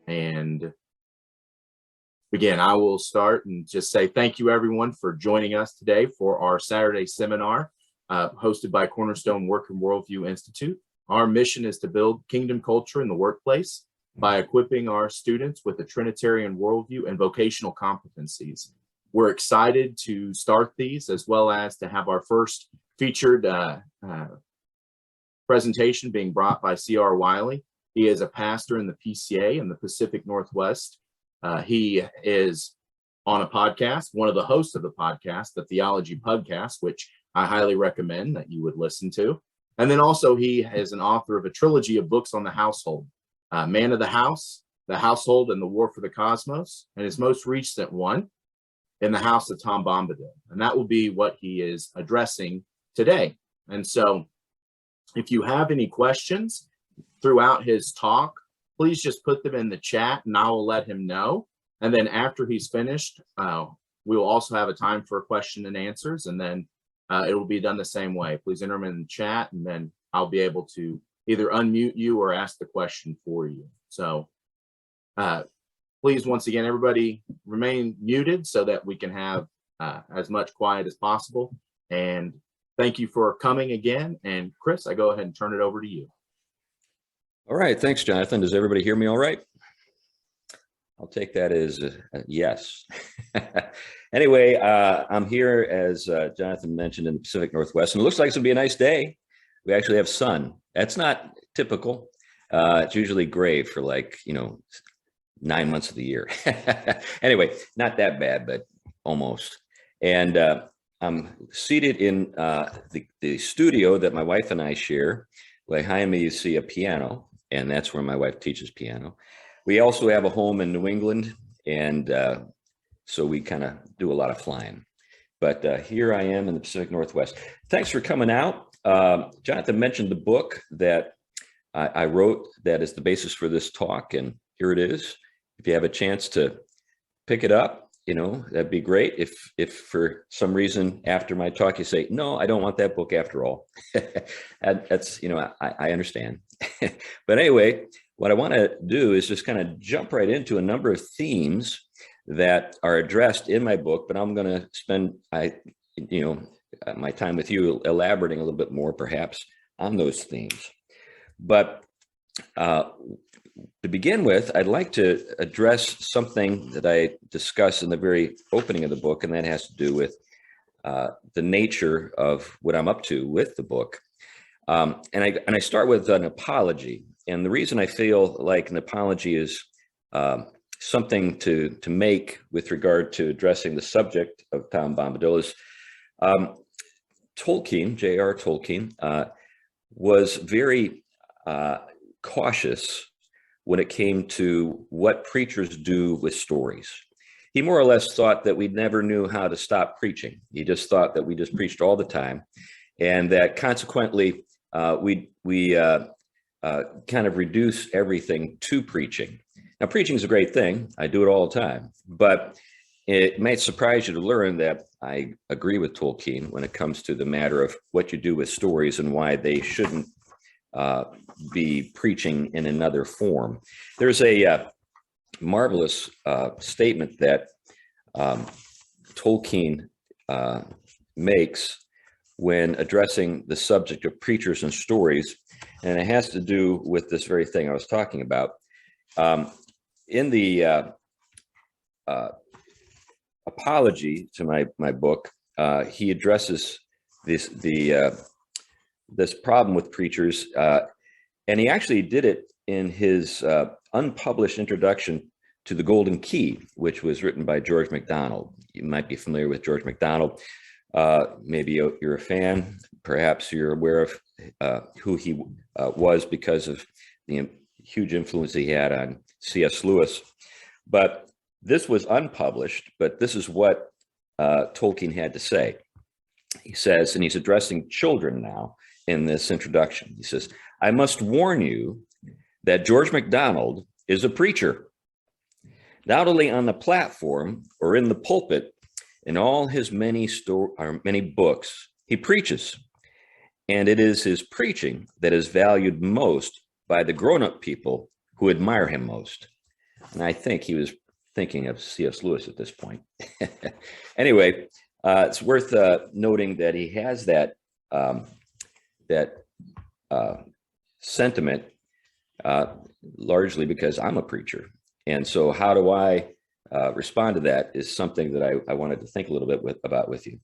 And again, I will start and just say thank you, everyone, for joining us today for our Saturday seminar hosted by Cornerstone Work Worldview Institute. Our mission is to build kingdom culture in the workplace by equipping our students with a Trinitarian worldview and vocational competencies. We're excited to start these, as well as to have our first featured presentation being brought by CR Wiley. He is a pastor in the PCA in the Pacific Northwest. He is on a podcast, one of the hosts of the podcast, the Theology Podcast, which I highly recommend that you would listen to. And then also he is an author of a trilogy of books on the household, Man of the House, The Household, and the War for the Cosmos, and his most recent one, In the House of Tom Bombadil. And that will be what he is addressing today. And so if you have any questions throughout his talk, please just put them in the chat and I will let him know. And then after he's finished, we will also have a time for question and answers, and then it will be done the same way. Please enter them in the chat, and then I'll be able to either unmute you or ask the question for you. So please, once again, everybody remain muted so that we can have as much quiet as possible. And thank you for coming again. And Chris, I go ahead and turn it over to you. All right. Thanks, Jonathan. Does everybody hear me all right? I'll take that as a yes. Anyway, I'm here, as Jonathan mentioned, in the Pacific Northwest, and it looks like it's going to be a nice day. We actually have sun. That's not typical. It's usually gray for 9 months of the year. Anyway, not that bad, but almost. And I'm seated in the studio that my wife and I share. Behind me, you see a piano, and that's where my wife teaches piano. We also have a home in New England, and so we kind of do a lot of flying. But here I am in the Pacific Northwest. Thanks for coming out. Jonathan mentioned the book that I wrote that is the basis for this talk, and here it is. If you have a chance to pick it up, that'd be great. If for some reason after my talk you say, no, I don't want that book after all, that's, I understand. But anyway, what I want to do is just kind of jump right into a number of themes that are addressed in my book, but I'm going to spend my time with you elaborating a little bit more perhaps on those themes. But to begin with, I'd like to address something that I discuss in the very opening of the book, and that has to do with the nature of what I'm up to with the book. And I start with an apology. And the reason I feel like an apology is something to make with regard to addressing the subject of Tom Bombadil is Tolkien, J.R. Tolkien, was very cautious when it came to what preachers do with stories. He more or less thought that we never knew how to stop preaching. He just thought that we just preached all the time, and that consequently we kind of reduce everything to preaching. Now, preaching is a great thing. I do it all the time, but it might surprise you to learn that I agree with Tolkien when it comes to the matter of what you do with stories and why they shouldn't be preaching in another form. There's a marvelous statement that Tolkien makes when addressing the subject of preachers and stories, and it has to do with this very thing I was talking about. In the apology to my book, he addresses this problem with preachers, and he actually did it in his unpublished introduction to The Golden Key, which was written by George MacDonald. You might be familiar with George MacDonald. Maybe you're a fan. Perhaps you're aware of who he was because of the huge influence he had on C.S. Lewis. But this was unpublished, but this is what Tolkien had to say. He says, and he's addressing children now in this introduction. He says, I must warn you that George MacDonald is a preacher, not only on the platform or in the pulpit. In all his many books, he preaches, and it is his preaching that is valued most by the grown-up people who admire him most. And I think he was thinking of C.S. Lewis at this point. Anyway, it's worth noting that he has that sentiment largely because I'm a preacher. And so how do I respond to that is something that I wanted to think a little bit about with you.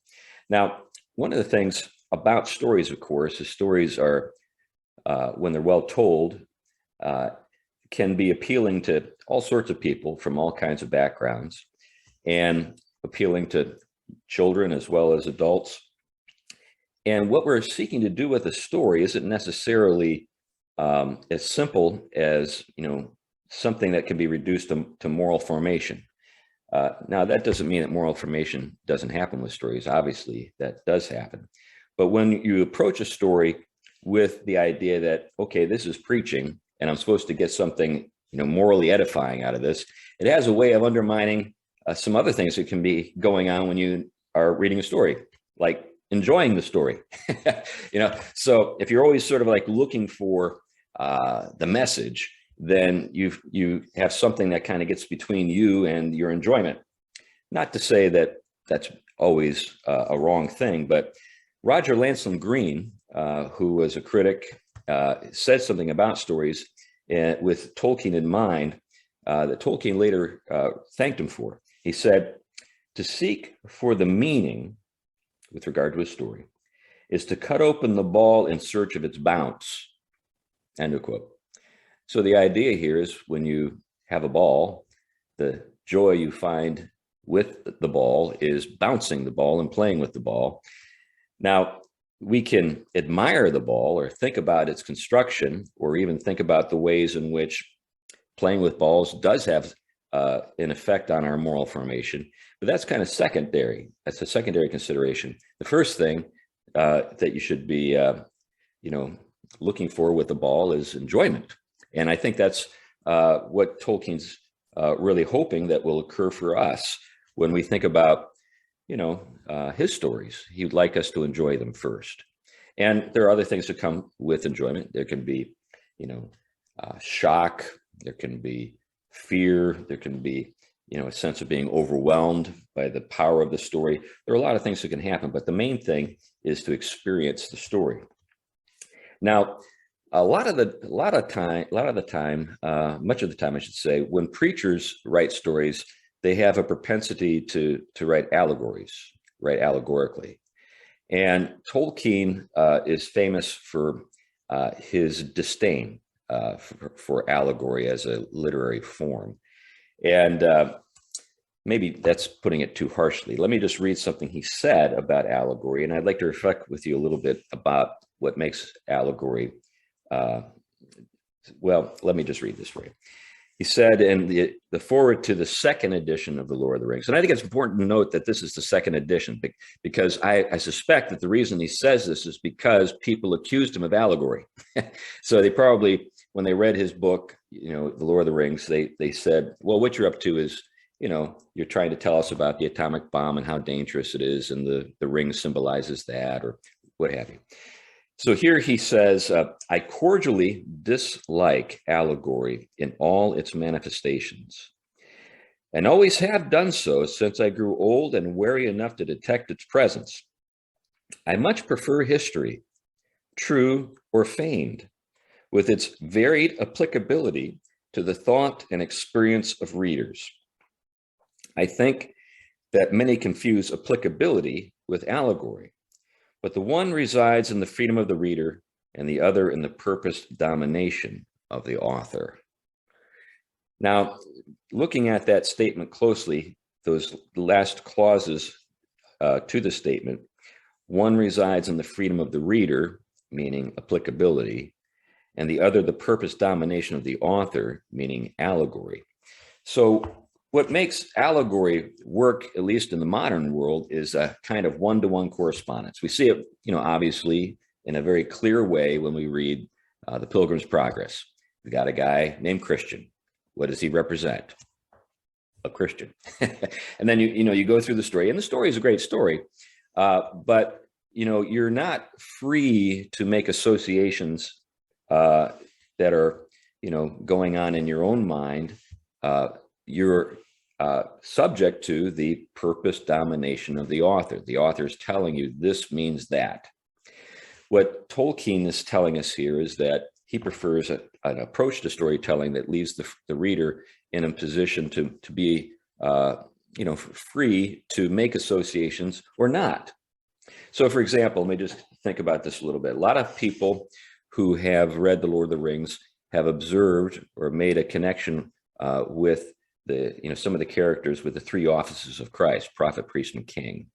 Now, one of the things about stories, of course, is stories are, when they're well told, can be appealing to all sorts of people from all kinds of backgrounds, and appealing to children as well as adults. And what we're seeking to do with a story isn't necessarily as simple as, something that can be reduced to moral formation. Now, that doesn't mean that moral formation doesn't happen with stories. Obviously, that does happen. But when you approach a story with the idea that, okay, this is preaching, and I'm supposed to get something, morally edifying out of this, it has a way of undermining some other things that can be going on when you are reading a story, like enjoying the story. So if you're always sort of like looking for the message, then you have something that kind of gets between you and your enjoyment. Not to say that that's always a wrong thing, but Roger Lancelyn Green, who was a critic, said something about stories with Tolkien in mind that Tolkien later thanked him for. He said, "To seek for the meaning with regard to a story is to cut open the ball in search of its bounce." End of quote. So the idea here is when you have a ball, the joy you find with the ball is bouncing the ball and playing with the ball. Now, we can admire the ball or think about its construction, or even think about the ways in which playing with balls does have an effect on our moral formation, but that's kind of secondary. That's a secondary consideration. The first thing that you should be, looking for with the ball is enjoyment. And I think that's what Tolkien's really hoping that will occur for us when we think about, his stories. He would like us to enjoy them first. And there are other things that come with enjoyment. There can be, shock. There can be fear. There can be, a sense of being overwhelmed by the power of the story. There are a lot of things that can happen, but the main thing is to experience the story. Now, much of the time, I should say, when preachers write stories, they have a propensity to write allegories, write allegorically. And Tolkien is famous for his disdain for allegory as a literary form. And maybe that's putting it too harshly. Let me just read something he said about allegory, and I'd like to reflect with you a little bit about what makes allegory. Well, let me just read this for you. He said in the foreword to the second edition of The Lord of the Rings, and I think it's important to note that this is the second edition, because I suspect that the reason he says this is because people accused him of allegory. So they probably, when they read his book, The Lord of the Rings, they said, well, what you're up to is, you're trying to tell us about the atomic bomb and how dangerous it is, and the ring symbolizes that, or what have you. So here he says, I cordially dislike allegory in all its manifestations, and always have done so since I grew old and wary enough to detect its presence. I much prefer history, true or feigned, with its varied applicability to the thought and experience of readers. I think that many confuse applicability with allegory, but the one resides in the freedom of the reader and the other in the purposed domination of the author. Now, looking at that statement closely, those last clauses to the statement, one resides in the freedom of the reader, meaning applicability, and the other the purposed domination of the author, meaning allegory. So what makes allegory work, at least in the modern world, is a kind of one-to-one correspondence. We see it, obviously in a very clear way when we read The Pilgrim's Progress. We got a guy named Christian. What does he represent? A Christian. And then you go through the story, and the story is a great story, but you're not free to make associations that are going on in your own mind you're subject to the purpose domination of the author. The author is telling you this means that. What Tolkien is telling us here is that he prefers an approach to storytelling that leaves the reader in a position to be free to make associations or not. So, for example, let me just think about this a little bit. A lot of people who have read The Lord of the Rings have observed or made a connection with some of the characters with the three offices of Christ: prophet, priest, and king.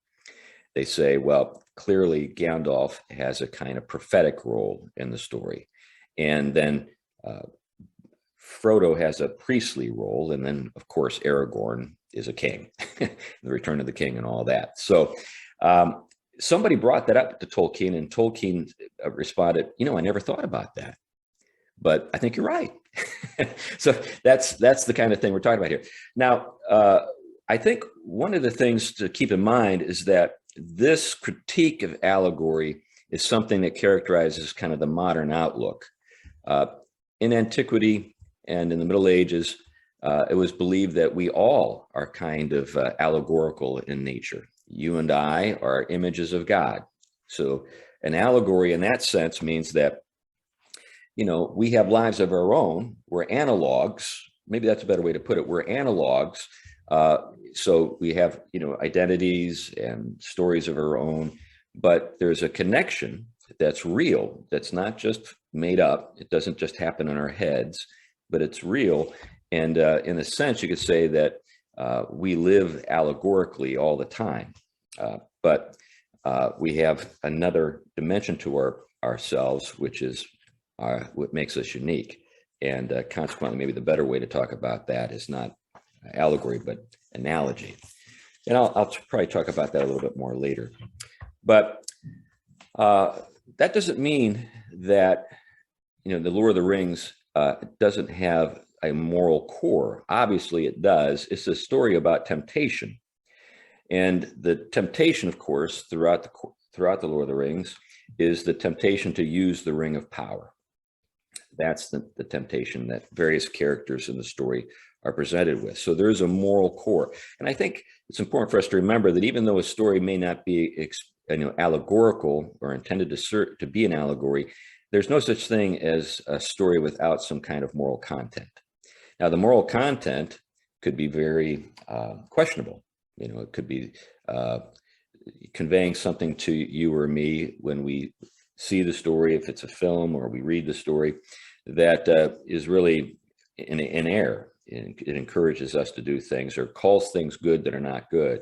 They say, well, clearly Gandalf has a kind of prophetic role in the story. And then Frodo has a priestly role. And then, of course, Aragorn is a king, the Return of the King and all that. So somebody brought that up to Tolkien, and Tolkien responded, I never thought about that, but I think you're right. So that's the kind of thing we're talking about here. Now, I think one of the things to keep in mind is that this critique of allegory is something that characterizes kind of the modern outlook. In antiquity and in the Middle Ages, it was believed that we all are kind of allegorical in nature. You and I are images of God. So an allegory in that sense means that, we have lives of our own. We're analogs. Maybe that's a better way to put it. We're analogs. So we have, identities and stories of our own, but there's a connection that's real, that's not just made up. It doesn't just happen in our heads, but it's real. And in a sense, you could say that we live allegorically all the time, but we have another dimension to ourselves, which is what makes us unique. And consequently, maybe the better way to talk about that is not allegory, but analogy. And I'll probably talk about that a little bit more later. But that doesn't mean that, the Lord of the Rings doesn't have a moral core. Obviously, it does. It's a story about temptation. And the temptation, of course, throughout the Lord of the Rings is the temptation to use the ring of power. That's the temptation that various characters in the story are presented with. So there is a moral core. And I think it's important for us to remember that even though a story may not be allegorical or intended to be an allegory, there's no such thing as a story without some kind of moral content. Now, the moral content could be very questionable. It could be conveying something to you or me when we see the story, if it's a film or we read the story, that is really in error. It encourages us to do things or calls things good that are not good.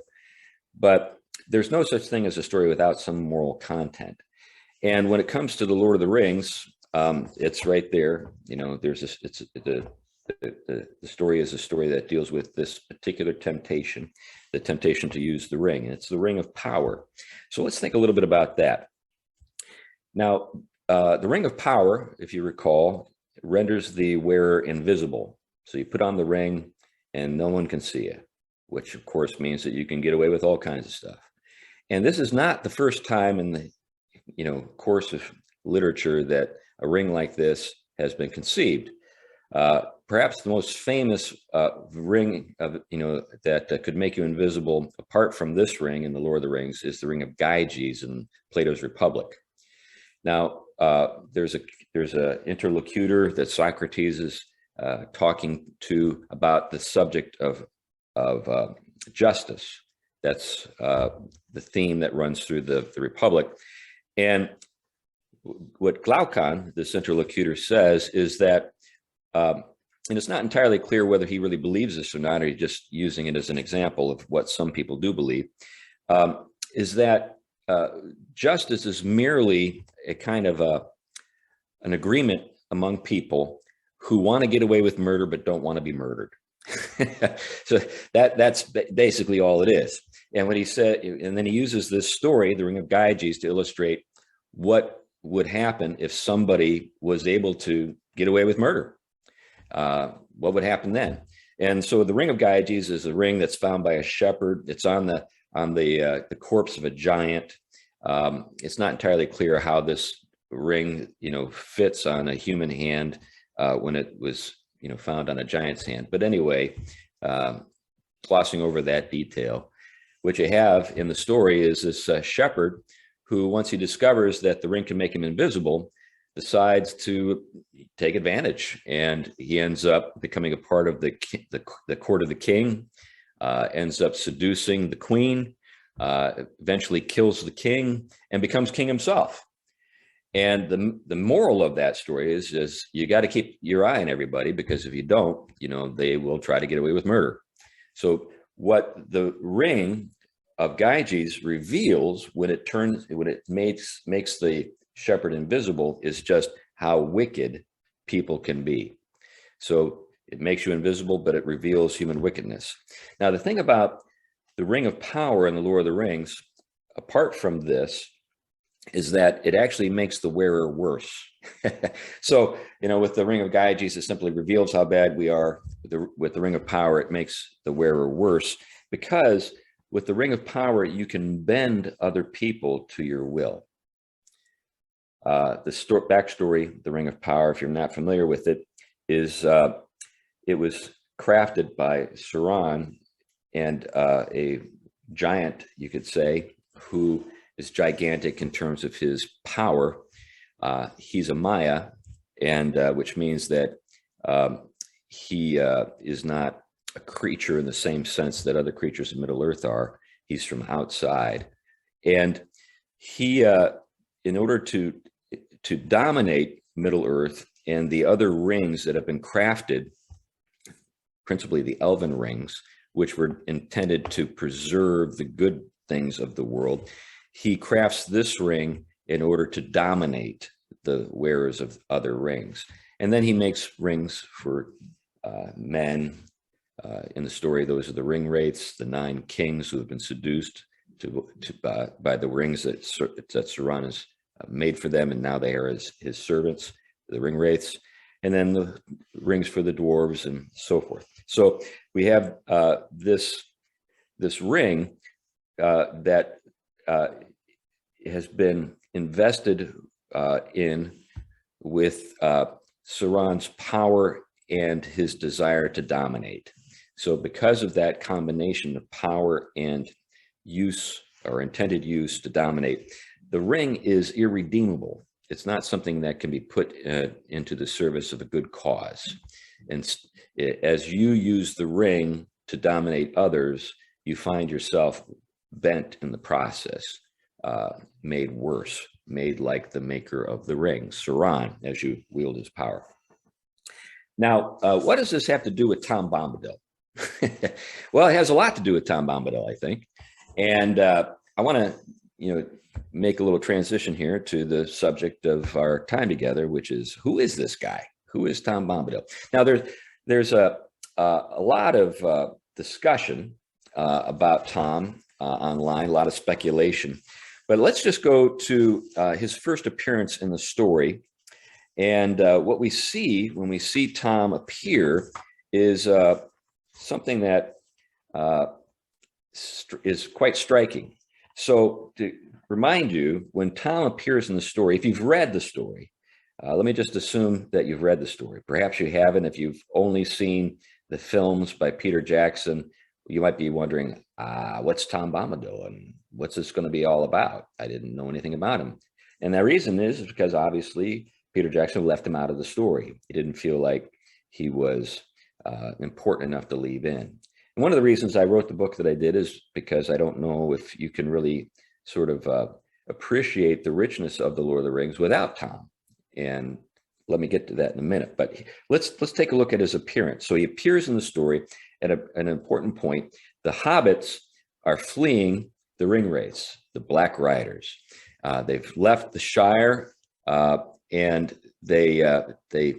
But there's no such thing as a story without some moral content. And when it comes to the Lord of the Rings, it's right there. There's this. The story is a story that deals with this particular temptation, the temptation to use the ring, and it's the ring of power. So let's think a little bit about that. Now, the ring of power, if you recall, renders the wearer invisible. So you put on the ring and no one can see you, which of course means that you can get away with all kinds of stuff. And this is not the first time in the course of literature that a ring like this has been conceived. Perhaps the most famous ring of that could make you invisible, apart from this ring in the Lord of the Rings, is the ring of Gaijis in Plato's Republic. Now, there's a interlocutor that Socrates is talking to about the subject of justice. That's the theme that runs through the Republic. And what Glaucon, this interlocutor, says is that, and it's not entirely clear whether he really believes this or not, or he's just using it as an example of what some people do believe, is that justice is merely a kind of an agreement among people who want to get away with murder but don't want to be murdered. So that's basically all it is. And when he said, and then he uses this story, the Ring of Gaijis, to illustrate what would happen if somebody was able to get away with murder. What would happen then? And so the Ring of Gaijis is a ring that's found by a shepherd. It's on the corpse of a giant. It's not entirely clear how this ring, fits on a human hand when it was found on a giant's hand. But anyway, glossing over that detail, what you have in the story is this shepherd who, once he discovers that the ring can make him invisible, decides to take advantage, and he ends up becoming a part of the court of the king, ends up seducing the queen, eventually kills the king, and becomes king himself. And the moral of that story is you got to keep your eye on everybody, because if you don't, they will try to get away with murder. So what the ring of Gaijis reveals when it makes the shepherd invisible is just how wicked people can be. So it makes you invisible, but it reveals human wickedness. Now, the thing about the ring of power in the Lord of the Rings, apart from this, is that it actually makes the wearer worse. So, with the ring of Gaijis, it simply reveals how bad we are. With the ring of power, it makes the wearer worse, because with the ring of power, you can bend other people to your will. The backstory, the ring of power, if you're not familiar with it, is it was crafted by Sauron, and a giant, you could say, who is gigantic in terms of his power. He's a Maya, and which means that he is not a creature in the same sense that other creatures of Middle Earth are. He's from outside, and he, in order to dominate Middle Earth and the other rings that have been crafted, principally the elven rings, which were intended to preserve the good things of the world, he crafts this ring in order to dominate the wearers of other rings. And then he makes rings for men. In the story, those are the ring wraiths, the 9 kings who have been seduced by the rings that Sauron has made for them, and now they are his servants, the ring wraiths, and then the rings for the dwarves and so forth. So we have this ring that has been invested in with Sauron's power and his desire to dominate. So because of that combination of power and use, or intended use to dominate, the ring is irredeemable. It's not something that can be put into the service of a good cause. And as you use the ring to dominate others, you find yourself bent in the process, made worse, made like the maker of the ring, Sauron, as you wield his power. Now, what does this have to do with Tom Bombadil? Well, it has a lot to do with Tom Bombadil, I think. And I want to, make a little transition here to the subject of our time together, which is, who is this guy? Who is Tom Bombadil? Now, there's a lot of discussion about Tom online, a lot of speculation. But let's just go to his first appearance in the story. And what we see when we see Tom appear is something that is quite striking. So to remind you, when Tom appears in the story, if you've read the story, let me just assume that you've read the story. Perhaps you haven't. If you've only seen the films by Peter Jackson, you might be wondering, what's Tom Bombadil and what's this going to be all about? I didn't know anything about him. And the reason is because obviously Peter Jackson left him out of the story. He didn't feel like he was important enough to leave in. And one of the reasons I wrote the book that I did is because I don't know if you can really sort of appreciate the richness of the Lord of the Rings without Tom. And let me get to that in a minute. But let's take a look at his appearance. So he appears in the story at an important point. The hobbits are fleeing the ring wraiths, the Black Riders. They've left the Shire, and they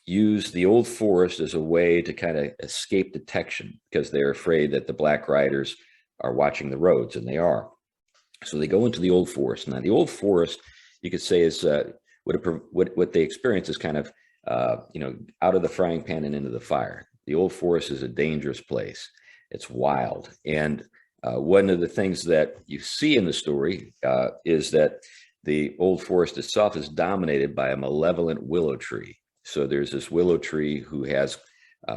use the old forest as a way to kind of escape detection, because they're afraid that the Black Riders are watching the roads, and they are. So they go into the old forest. Now, the old forest, you could say, is what they experience is kind of out of the frying pan and into the fire. The old forest is a dangerous place. It's wild, and one of the things that you see in the story is that the old forest itself is dominated by a malevolent willow tree. So there's this willow tree who has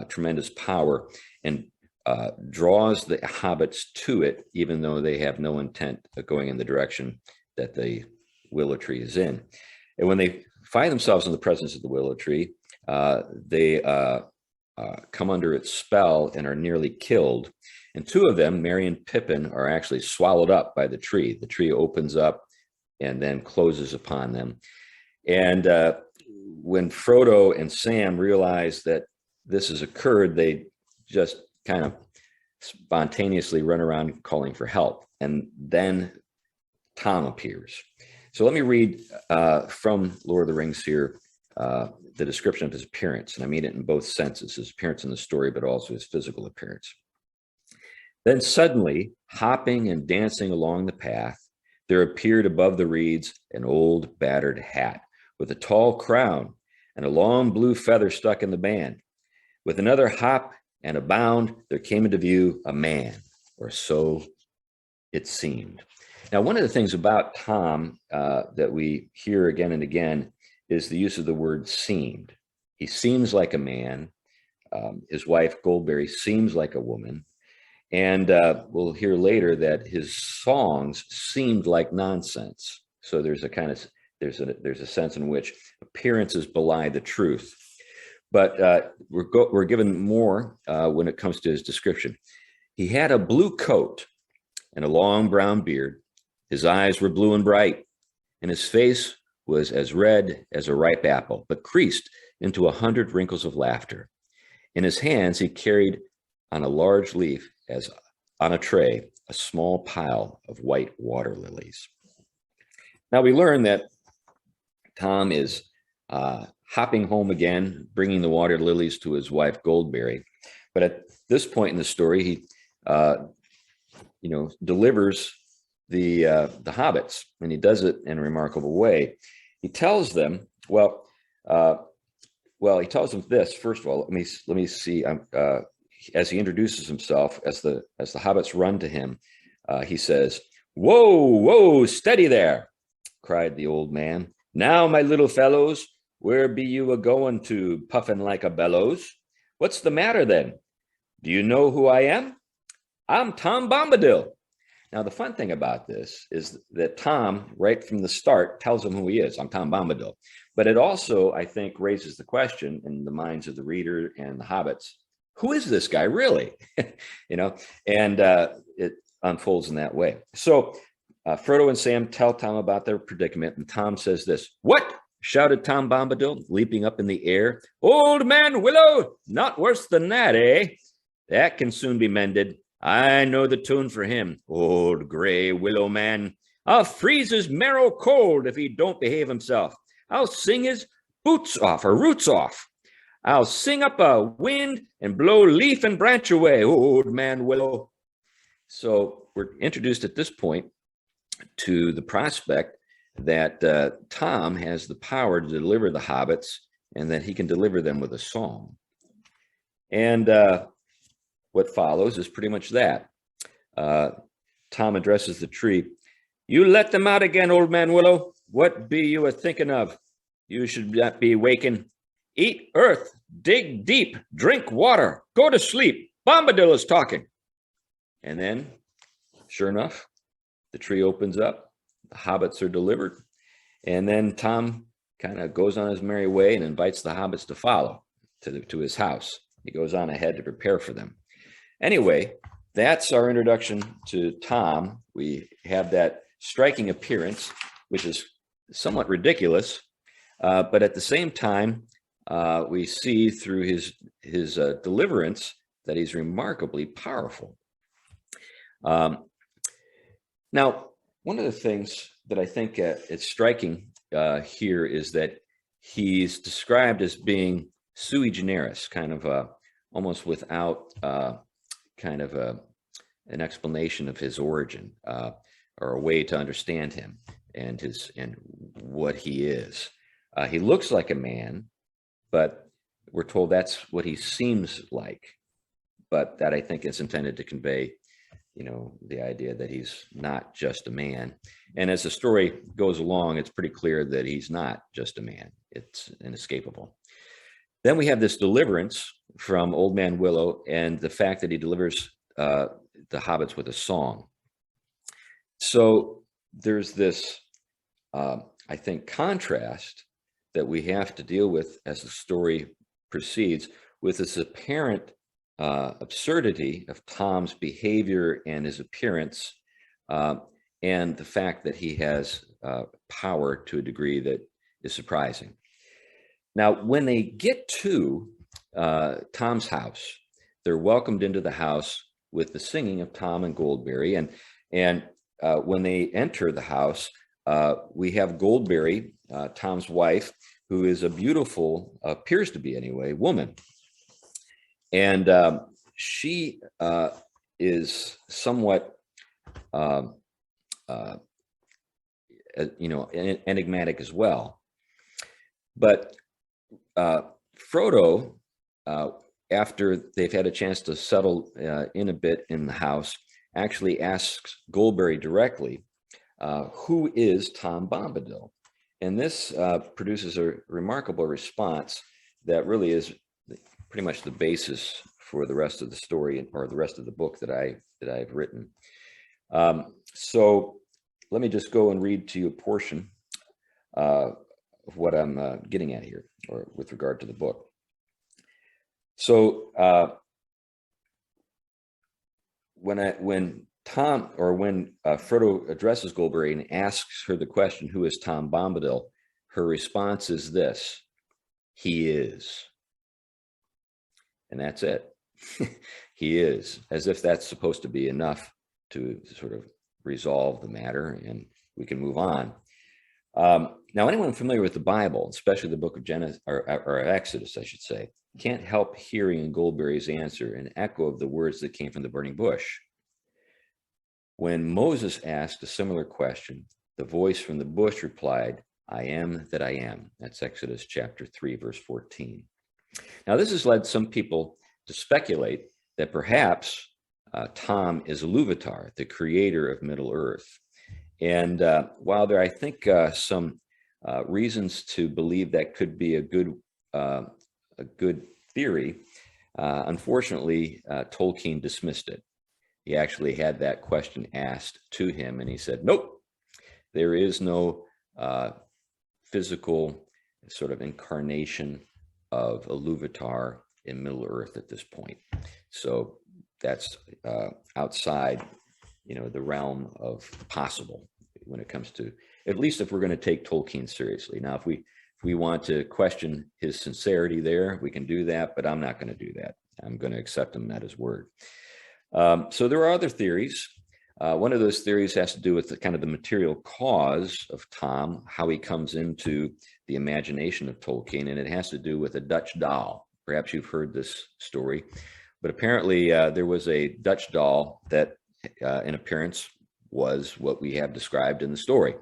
tremendous power and draws the hobbits to it, even though they have no intent of going in the direction that the willow tree is in. And when they find themselves in the presence of the willow tree, they come under its spell and are nearly killed. And two of them, Merry and Pippin, are actually swallowed up by the tree. The tree opens up and then closes upon them. And when Frodo and Sam realize that this has occurred, they just kind of spontaneously run around calling for help. And then Tom appears. So let me read from Lord of the Rings here, the description of his appearance. And I mean it in both senses, his appearance in the story, but also his physical appearance. Then suddenly, hopping and dancing along the path, there appeared above the reeds an old battered hat with a tall crown and a long blue feather stuck in the band. With another hop and a bound, there came into view a man, or so it seemed. Now, one of the things about Tom that we hear again and again is the use of the word seemed. He seems like a man. His wife, Goldberry, seems like a woman. And we'll hear later that his songs seemed like nonsense. So there's a kind of, there's a sense in which appearances belie the truth. But we're given more when it comes to his description. He had a blue coat and a long brown beard. His eyes were blue and bright, and his face was as red as a ripe apple, but creased into 100 wrinkles of laughter. In his hands, he carried on a large leaf, as on a tray, a small pile of white water lilies. Now we learn that Tom is hopping home again, bringing the water lilies to his wife Goldberry. But at this point in the story, he, delivers the hobbits, and he does it in a remarkable way. He tells them, he tells them this. First of all, let me see. As he introduces himself, as the hobbits run to him, he says, "Whoa, whoa, steady there!" cried the old man. "Now, my little fellows, where be you a-going to, puffing like a bellows? What's the matter then? Do you know who I am? I'm Tom Bombadil." Now, the fun thing about this is that Tom, right from the start, tells them who he is. I'm Tom Bombadil. But it also, I think, raises the question in the minds of the reader and the hobbits, who is this guy really? And it unfolds in that way. So Frodo and Sam tell Tom about their predicament, and Tom says this. "What?" shouted Tom Bombadil, leaping up in the air. "Old Man Willow, not worse than that, eh? That can soon be mended. I know the tune for him, old gray willow man. I'll freeze his marrow cold if he don't behave himself. I'll sing his boots off or roots off. I'll sing up a wind and blow leaf and branch away, old man Willow." So we're introduced at this point to the prospect that Tom has the power to deliver the hobbits, and that he can deliver them with a song. And what follows is pretty much that. Tom addresses the tree. "You let them out again, old man Willow. What be you a-thinking of? You should not be waking. Eat earth, dig deep, drink water, go to sleep. Bombadil is talking." And then, sure enough, the tree opens up, the hobbits are delivered, and then Tom kind of goes on his merry way and invites the hobbits to follow to his house. He goes on ahead to prepare for them. Anyway, that's our introduction to Tom. We have that striking appearance, which is somewhat ridiculous, but at the same time, we see through his deliverance that he's remarkably powerful. Now, one of the things that I think it's striking here is that he's described as being sui generis, kind of almost without an explanation of his origin or a way to understand him and what he is. He looks like a man, but we're told that's what he seems like. But that, I think, is intended to convey, the idea that he's not just a man. And as the story goes along, it's pretty clear that he's not just a man. It's inescapable. Then we have this deliverance from Old Man Willow and the fact that he delivers the hobbits with a song. So there's this, I think, contrast that we have to deal with as the story proceeds, with this apparent absurdity of Tom's behavior and his appearance, and the fact that he has power to a degree that is surprising. Now, when they get to Tom's house, they're welcomed into the house with the singing of Tom and Goldberry. And when they enter the house, we have Goldberry, Tom's wife, who is a beautiful, appears to be anyway, woman. And she is somewhat, enigmatic as well. But Frodo, after they've had a chance to settle in a bit in the house, actually asks Goldberry directly, who is Tom Bombadil? And this produces a remarkable response that really is pretty much the basis for the rest of the story, or the rest of the book that I've written. So let me just go and read to you a portion of what I'm getting at here, or with regard to the book. So when Frodo addresses Goldberry and asks her the question, who is Tom Bombadil? Her response is this: he is. And that's it. He is, as if that's supposed to be enough to sort of resolve the matter and we can move on. Now, anyone familiar with the Bible, especially the book of Genesis, or Exodus, I should say, can't help hearing in Goldberry's answer an echo of the words that came from the burning bush. When Moses asked a similar question, the voice from the bush replied, I am that I am. That's Exodus chapter 3, verse 14. Now, this has led some people to speculate that perhaps Tom is Iluvatar, the creator of Middle Earth. And while there, I think, some reasons to believe that could be a good theory, unfortunately, Tolkien dismissed it. He actually had that question asked to him, and he said, nope, there is no physical sort of incarnation of Iluvatar in Middle Earth at this point. So that's outside, the realm of possible when it comes to, at least if we're going to take Tolkien seriously. Now, if we want to question his sincerity there, we can do that, but I'm not going to do that. I'm going to accept him at his word. So there are other theories. One of those theories has to do with the kind of the material cause of Tom, how he comes into the imagination of Tolkien, and it has to do with a Dutch doll. Perhaps you've heard this story, but apparently there was a Dutch doll that in appearance was what we have described in the story.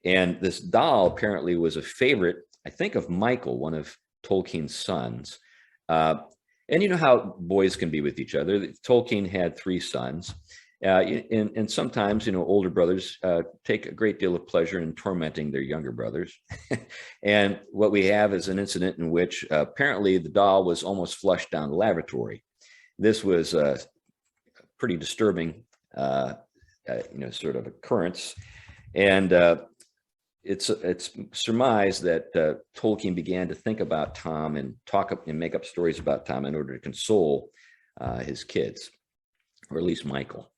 And this doll apparently was a favorite, I think, of Michael, one of Tolkien's sons. And you know how boys can be with each other. Tolkien had 3 sons. And sometimes, older brothers take a great deal of pleasure in tormenting their younger brothers. And what we have is an incident in which apparently the doll was almost flushed down the lavatory. This was a pretty disturbing, sort of occurrence. And it's surmised that Tolkien began to think about Tom and make up stories about Tom in order to console his kids, or at least Michael.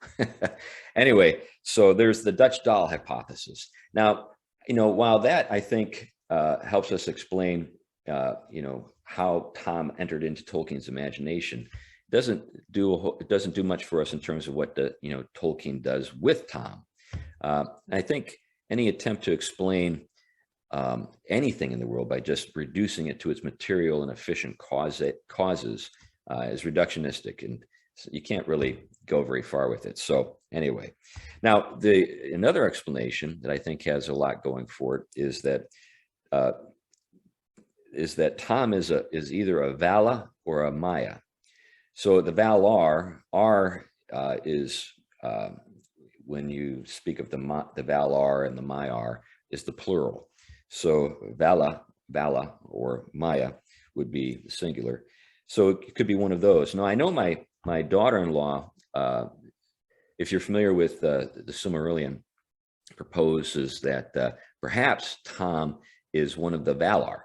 Anyway, so there's the Dutch doll hypothesis. Now, while that, I think, helps us explain, how Tom entered into Tolkien's imagination, it doesn't do much for us in terms of what Tolkien does with Tom. I think any attempt to explain anything in the world by just reducing it to its material and efficient causes is reductionistic, and you can't really go very far with it. So anyway, now another explanation that I think has a lot going for it is that Tom is either a Vala or a Maya. So the Valar is when you speak of the Valar and the Maiar, is the plural. So Vala or Maya would be the singular. So it could be one of those. Now, I know my daughter-in-law, if you're familiar with the Silmarillion, proposes that perhaps Tom is one of the Valar,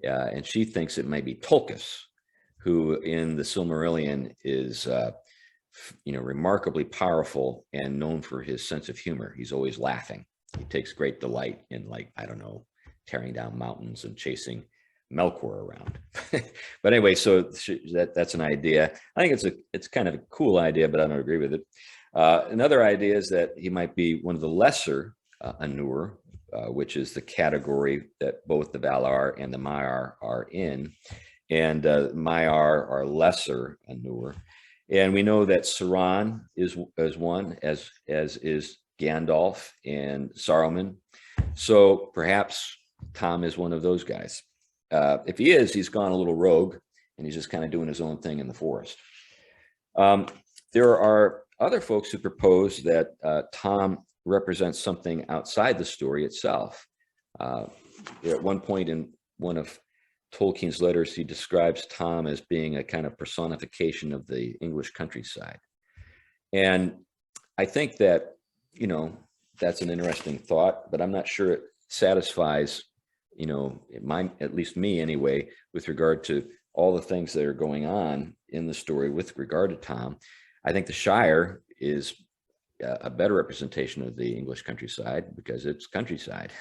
and she thinks it may be Tulkas, who in the Silmarillion is remarkably powerful and known for his sense of humor. He's always laughing. He takes great delight in, like, I don't know, tearing down mountains and chasing Melkor around. But anyway, so that's an idea. I think it's kind of a cool idea, but I don't agree with it. Another idea is that he might be one of the lesser Anur, which is the category that both the Valar and the Maiar are in. And Maiar are lesser Anur. And we know that Sauron is one, as is Gandalf and Saruman. So perhaps Tom is one of those guys. If he is, he's gone a little rogue, and he's just kind of doing his own thing in the forest. There are other folks who propose that Tom represents something outside the story itself. At one point in one of Tolkien's letters, he describes Tom as being a kind of personification of the English countryside. And I think that, that's an interesting thought, but I'm not sure it satisfies, at least me anyway, with regard to all the things that are going on in the story with regard to Tom. I think the Shire is a better representation of the English countryside because it's countryside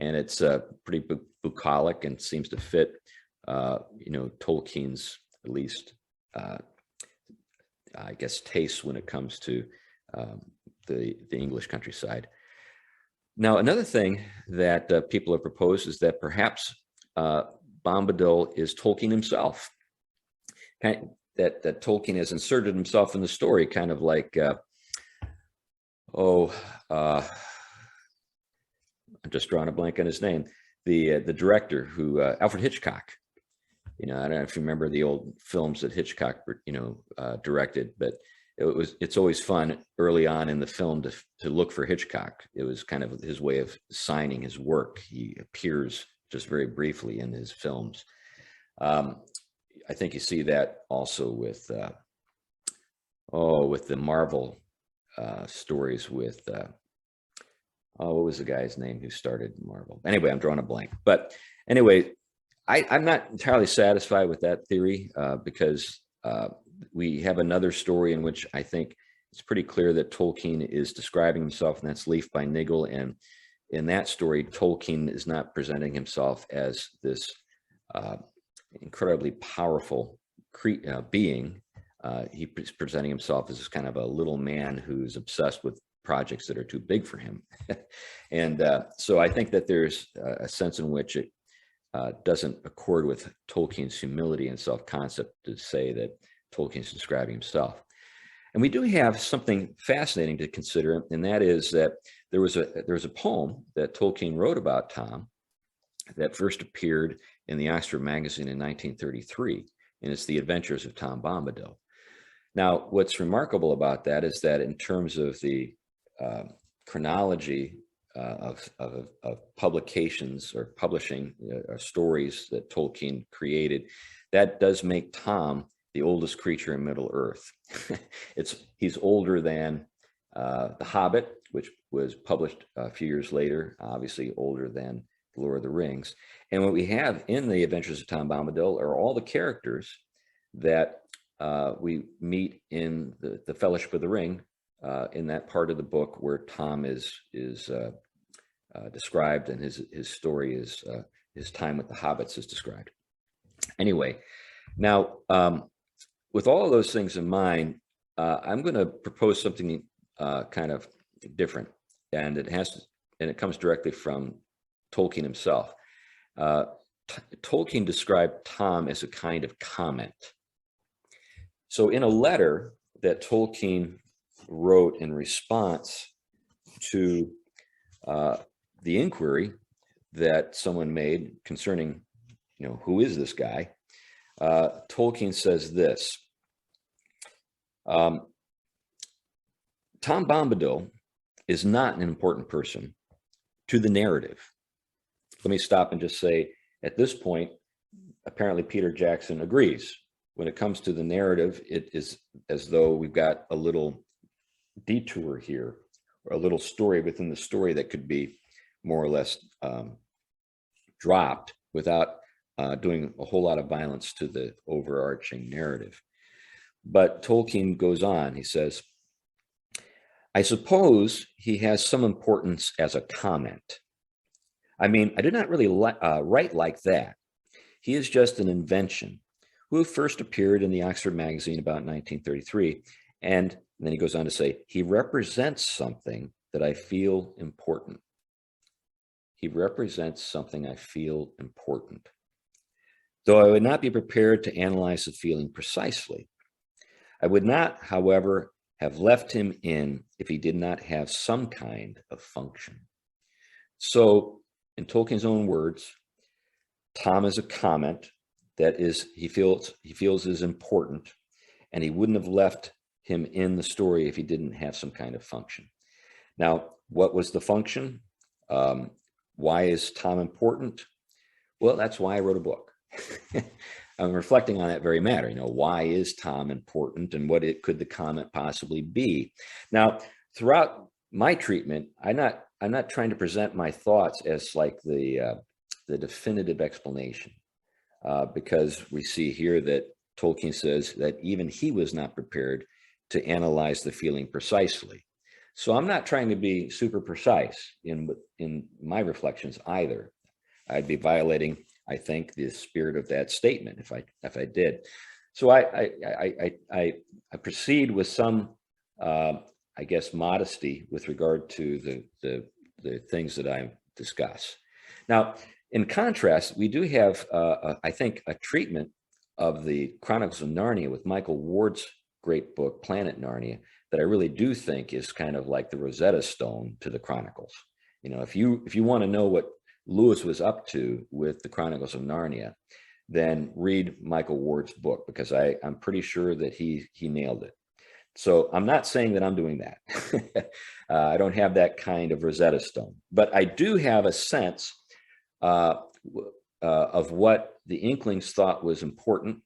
and it's pretty bucolic and seems to fit, Tolkien's, at least, I guess, taste when it comes to the English countryside. Now, another thing that people have proposed is that perhaps Bombadil is Tolkien himself. That Tolkien has inserted himself in the story, kind of like, I'm just drawing a blank on his name, the director who, Alfred Hitchcock. I don't know if you remember the old films that Hitchcock, directed, but it's always fun early on in the film to look for Hitchcock. It was kind of his way of signing his work. He appears just very briefly in his films. I think you see that also with the Marvel stories with what was the guy's name who started Marvel? Anyway, I'm drawing a blank. But anyway, I'm not entirely satisfied with that theory because we have another story in which I think it's pretty clear that Tolkien is describing himself, and that's Leaf by Nigel. And in that story, Tolkien is not presenting himself as this incredibly powerful being. He's presenting himself as kind of a little man who's obsessed with projects that are too big for him. And so I think that there's a sense in which it doesn't accord with Tolkien's humility and self-concept to say that Tolkien's describing himself. And we do have something fascinating to consider, and that is that there was a poem that Tolkien wrote about Tom that first appeared in the Oxford magazine in 1933, and it's The Adventures of Tom Bombadil. Now, what's remarkable about that is that in terms of the chronology of publications or publishing stories that Tolkien created, that does make Tom the oldest creature in Middle Earth. He's older than The Hobbit, which was published a few years later, obviously older than The Lord of the Rings. And what we have in The Adventures of Tom Bombadil are all the characters that we meet in the Fellowship of the Ring, in that part of the book where Tom is described, and his story is his time with the hobbits is described. Anyway, now with all of those things in mind, I'm going to propose something kind of different, and it comes directly from Tolkien himself. Tolkien described Tom as a kind of comment. So in a letter that Tolkien wrote in response to the inquiry that someone made concerning, who is this guy? Tolkien says this: Tom Bombadil is not an important person to the narrative. Let me stop and just say, at this point, apparently Peter Jackson agrees. When it comes to the narrative, it is as though we've got a little detour here, or a little story within the story that could be more or less dropped without doing a whole lot of violence to the overarching narrative. But Tolkien goes on, he says, I suppose he has some importance as a comment. I mean, I did not really write like that. He is just an invention who first appeared in the Oxford magazine about 1933. And then he goes on to say, he represents something that I feel important. He represents something I feel important. Though I would not be prepared to analyze the feeling precisely. I would not, however, have left him in if he did not have some kind of function. So, in Tolkien's own words, Tom is a comment that he feels is important, and he wouldn't have left him in the story if he didn't have some kind of function. Now, what was the function? Why is Tom important? Well, that's why I wrote a book. I'm reflecting on that very matter. Why is Tom important, and what could the comment possibly be? Now, throughout my treatment, I'm not trying to present my thoughts as like the definitive explanation, because we see here that Tolkien says that even he was not prepared to analyze the feeling precisely. So I'm not trying to be super precise in my reflections either. I'd be violating, I think, the spirit of that statement if I did. So I proceed with some, I guess, modesty with regard to the things that I discuss. Now, in contrast, we do have, I think, a treatment of the Chronicles of Narnia with Michael Ward's great book, Planet Narnia, that I really do think is kind of like the Rosetta Stone to the Chronicles. If you want to know what Lewis was up to with the Chronicles of Narnia, then read Michael Ward's book, because I'm pretty sure that he nailed it. So I'm not saying that I'm doing that. I don't have that kind of Rosetta Stone, but I do have a sense of what the Inklings thought was important.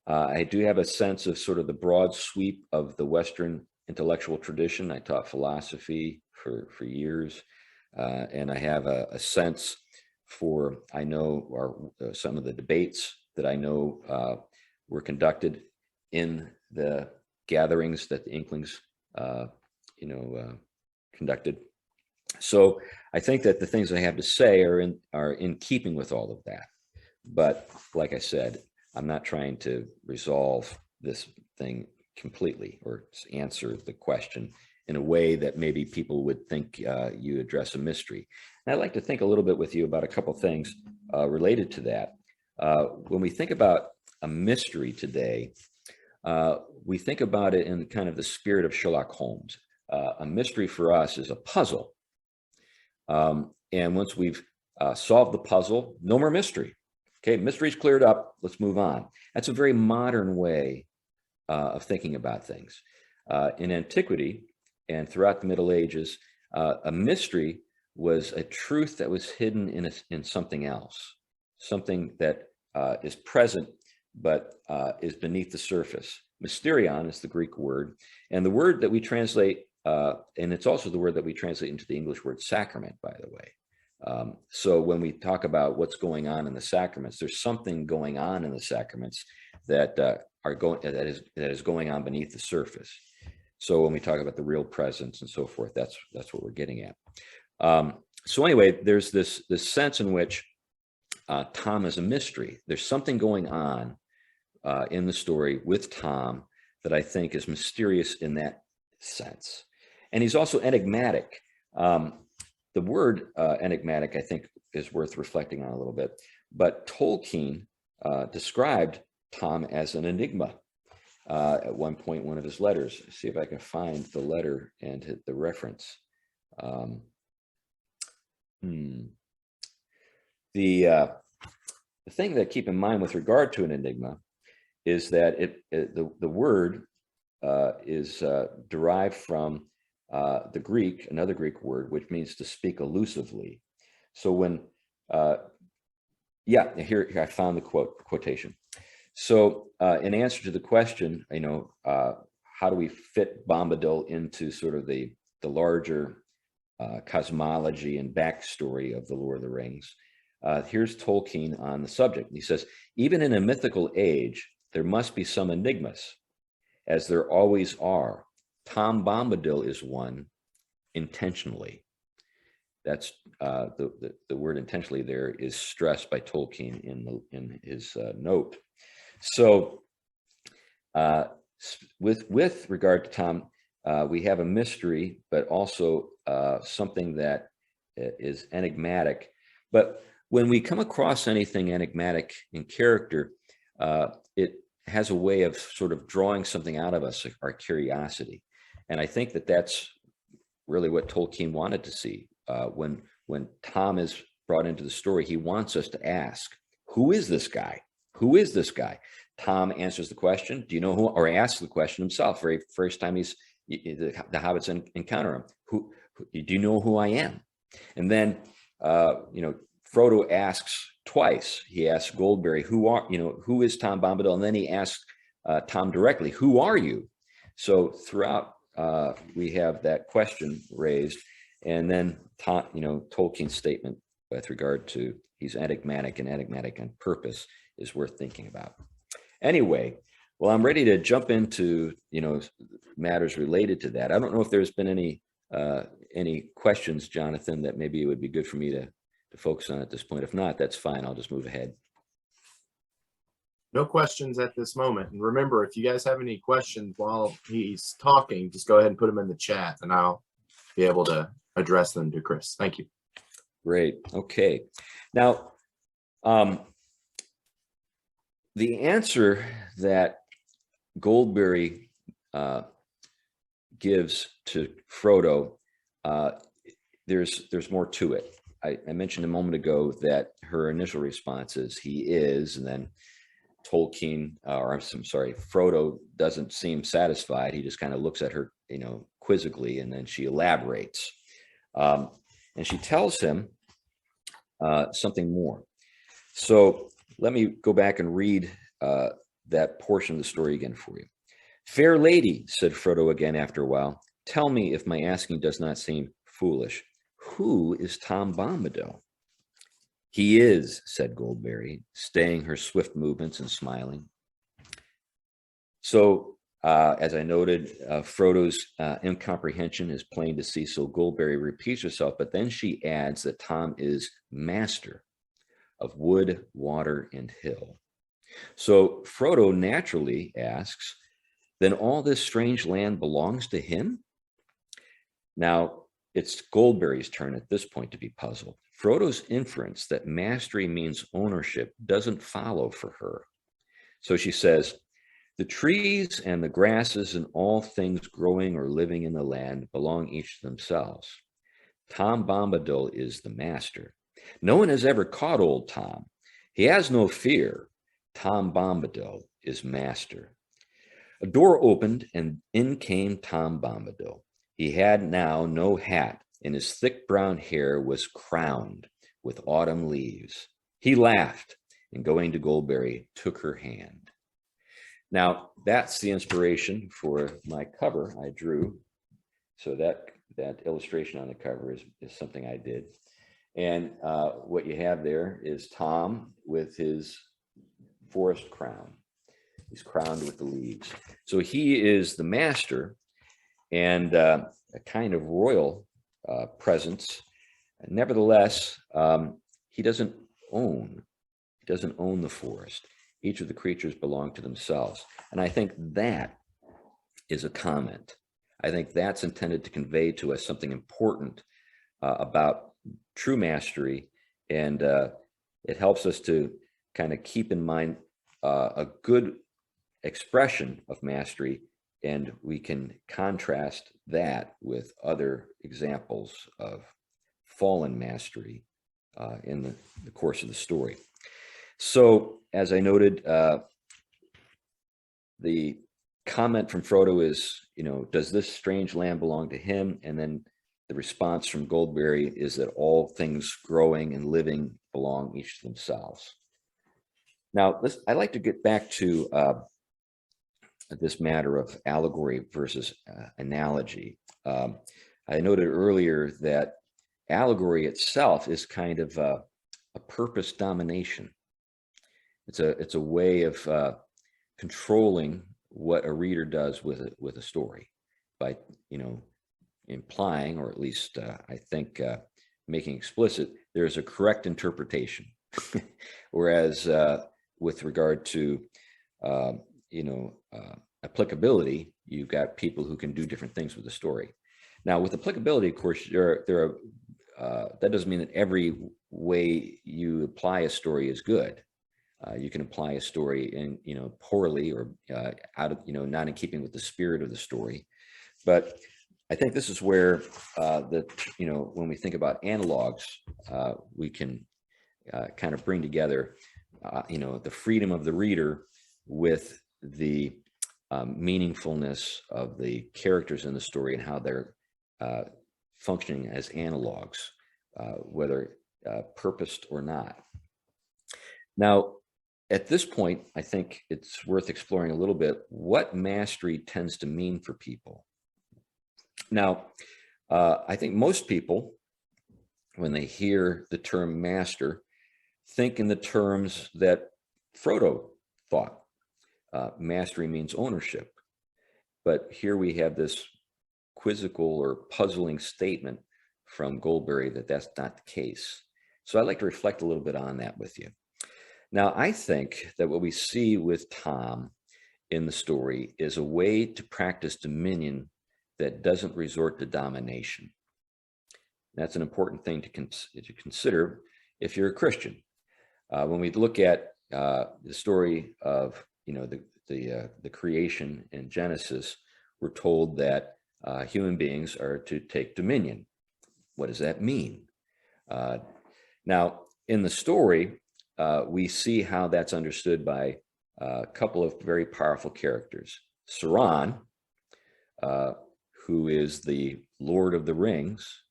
I do have a sense of sort of the broad sweep of the Western intellectual tradition. I taught philosophy for years. And I have a sense for, I know, some of the debates that I know were conducted in the gatherings that the Inklings, conducted. So I think that the things I have to say are in keeping with all of that. But like I said, I'm not trying to resolve this thing completely or answer the question in a way that maybe people would think you address a mystery. And I'd like to think a little bit with you about a couple things related to that. When we think about a mystery today, we think about it in kind of the spirit of Sherlock Holmes. A mystery for us is a puzzle. And once we've solved the puzzle, no more mystery. Okay, mystery's cleared up, let's move on. That's a very modern way of thinking about things. In antiquity, and throughout the Middle Ages, a mystery was a truth that was hidden in something else, something that is present but is beneath the surface. Mysterion is the Greek word, and the word that we translate, and it's also the word that we translate into the English word sacrament, by the way. So when we talk about what's going on in the sacraments, there's something going on in the sacraments that is going on beneath the surface. So when we talk about the real presence and so forth, that's what we're getting at. So anyway, there's this sense in which Tom is a mystery. There's something going on in the story with Tom that I think is mysterious in that sense. And he's also enigmatic. The word enigmatic, I think, is worth reflecting on a little bit. But Tolkien described Tom as an enigma. At one point, one of his letters. See if I can find the letter and hit the reference. The thing that keep in mind with regard to an enigma is that the word is derived from the Greek, another Greek word, which means to speak elusively. So when Yeah, here I found the quotation. So in answer to the question, how do we fit Bombadil into sort of the larger cosmology and backstory of the Lord of the Rings? Here's Tolkien on the subject. He says, even in a mythical age, there must be some enigmas, as there always are. Tom Bombadil is one, intentionally. That's the word intentionally there is stressed by Tolkien in his note. So with regard to Tom, we have a mystery, but also something that is enigmatic. But when we come across anything enigmatic in character, it has a way of sort of drawing something out of us, our curiosity. And I think that that's really what Tolkien wanted to see. When Tom is brought into the story, he wants us to ask, who is this guy? Who is this guy? Tom answers the question, do you know who, or asks the question himself, very first time the hobbits encounter him. Who do you know who I am? And then, Frodo asks twice. He asks Goldberry, who is Tom Bombadil? And then he asks Tom directly, who are you? So throughout, we have that question raised. And then, Tolkien's statement with regard to he's enigmatic and enigmatic on purpose is worth thinking about. Anyway, well, I'm ready to jump into, matters related to that. I don't know if there's been any questions, Jonathan, that maybe it would be good for me to focus on at this point. If not, that's fine. I'll just move ahead. No questions at this moment. And remember, if you guys have any questions while he's talking, just go ahead and put them in the chat and I'll be able to address them to Chris. Thank you. Great. Okay. Now, the answer that Goldberry gives to Frodo, there's more to it. I mentioned a moment ago that her initial response is he is, and then Frodo doesn't seem satisfied. He just kind of looks at her, quizzically, and then she elaborates. And she tells him something more. So let me go back and read that portion of the story again for you. Fair lady, said Frodo again after a while, tell me if my asking does not seem foolish. Who is Tom Bombadil? He is, said Goldberry, staying her swift movements and smiling. So, as I noted, Frodo's incomprehension is plain to see, so Goldberry repeats herself, but then she adds that Tom is master of wood, water, and hill. So Frodo naturally asks, then all this strange land belongs to him? Now, it's Goldberry's turn at this point to be puzzled. Frodo's inference that mastery means ownership doesn't follow for her. So she says, the trees and the grasses and all things growing or living in the land belong each to themselves. Tom Bombadil is the master. No one has ever caught old Tom. He has no fear. Tom Bombadil is master. A door opened and in came Tom Bombadil. He had now no hat, and his thick brown hair was crowned with autumn leaves. He laughed, and going to Goldberry, took her hand. Now, that's the inspiration for my cover I drew. So that illustration on the cover is something I did. And what you have there is Tom with his forest crown. He's crowned with the leaves. So he is the master and a kind of royal presence. Nevertheless, he doesn't own the forest. Each of the creatures belong to themselves. And I think that is a comment. I think that's intended to convey to us something important about true mastery. And it helps us to kind of keep in mind a good expression of mastery, and we can contrast that with other examples of fallen mastery in the course of the story. So, as I noted, the comment from Frodo is, does this strange land belong to him? And then the response from Goldberry is that all things growing and living belong each to themselves. Now, I'd like to get back to this matter of allegory versus analogy. I noted earlier that allegory itself is kind of a purpose domination. It's a way of controlling what a reader does with a story by, implying, or at least I think making explicit, there's a correct interpretation. Whereas with regard to applicability, you've got people who can do different things with the story. Now, with applicability, of course, there are that doesn't mean that every way you apply a story is good. You can apply a story in, poorly, or out of, not in keeping with the spirit of the story. But I think this is where when we think about analogs, we can kind of bring together, the freedom of the reader with the meaningfulness of the characters in the story and how they're functioning as analogs, whether purposed or not. Now, at this point, I think it's worth exploring a little bit what mastery tends to mean for people. Now, I think most people, when they hear the term master, think in the terms that Frodo thought. Mastery means ownership. But here we have this quizzical or puzzling statement from Goldberry that that's not the case. So I'd like to reflect a little bit on that with you. Now, I think that what we see with Tom in the story is a way to practice dominion that doesn't resort to domination. That's an important thing to consider if you're a Christian. When we look at the story of the creation in Genesis, we're told that human beings are to take dominion. What does that mean? Now, in the story, we see how that's understood by a couple of very powerful characters. Sauron, who is the Lord of the Rings.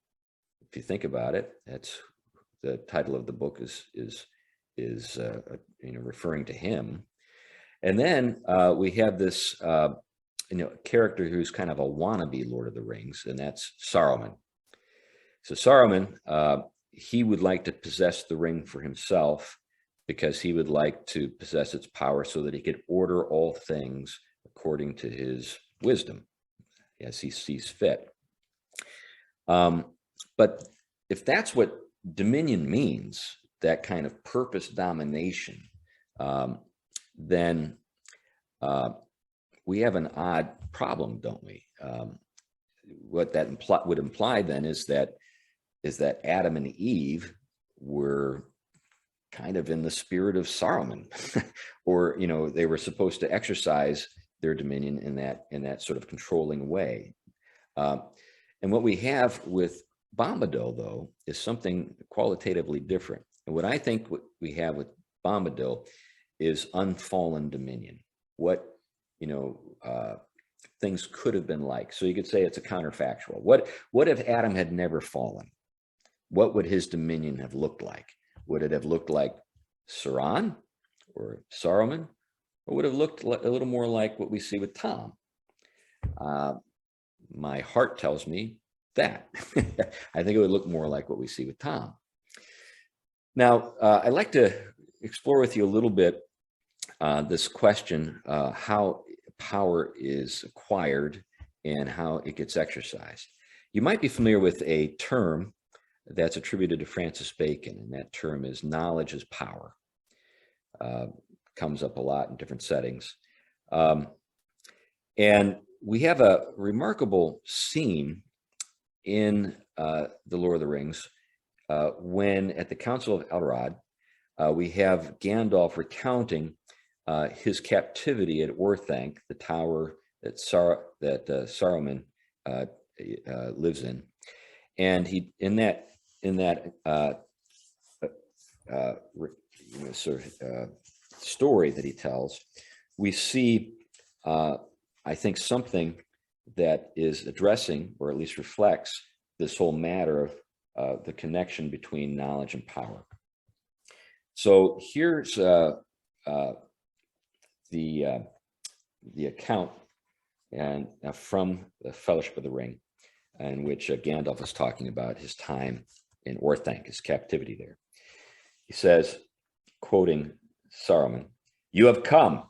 If you think about it, that's the title of the book is referring to him. And then we have this character who's kind of a wannabe Lord of the Rings, and that's Saruman. So Saruman, he would like to possess the ring for himself because he would like to possess its power so that he could order all things according to his wisdom as he sees fit. But if that's what dominion means, that kind of purpose domination, then we have an odd problem, don't we? What that would imply then is that Adam and Eve were kind of in the spirit of Saruman, or they were supposed to exercise their dominion in that sort of controlling way. And what we have with Bombadil, though, is something qualitatively different. And what I think what we have with Bombadil is unfallen dominion. What things could have been like. So you could say it's a counterfactual. What if Adam had never fallen? What would his dominion have looked like? Would it have looked like Sauron or Saruman, or would it have looked a little more like what we see with Tom? My heart tells me that. I think it would look more like what we see with Tom. Now, I'd like to explore with you a little bit this question, how power is acquired and how it gets exercised. You might be familiar with a term that's attributed to Francis Bacon, and that term is knowledge is power. Comes up a lot in different settings. And we have a remarkable scene in The Lord of the Rings when at the Council of Elrond, we have Gandalf recounting his captivity at Orthanc, the tower that Saruman lives in, and he in that story that he tells, we see I think something that is addressing, or at least reflects, this whole matter of the connection between knowledge and power. So here's the account and from the Fellowship of the Ring, in which Gandalf is talking about his time in Orthanc, his captivity there. He says, quoting Saruman, "You have come,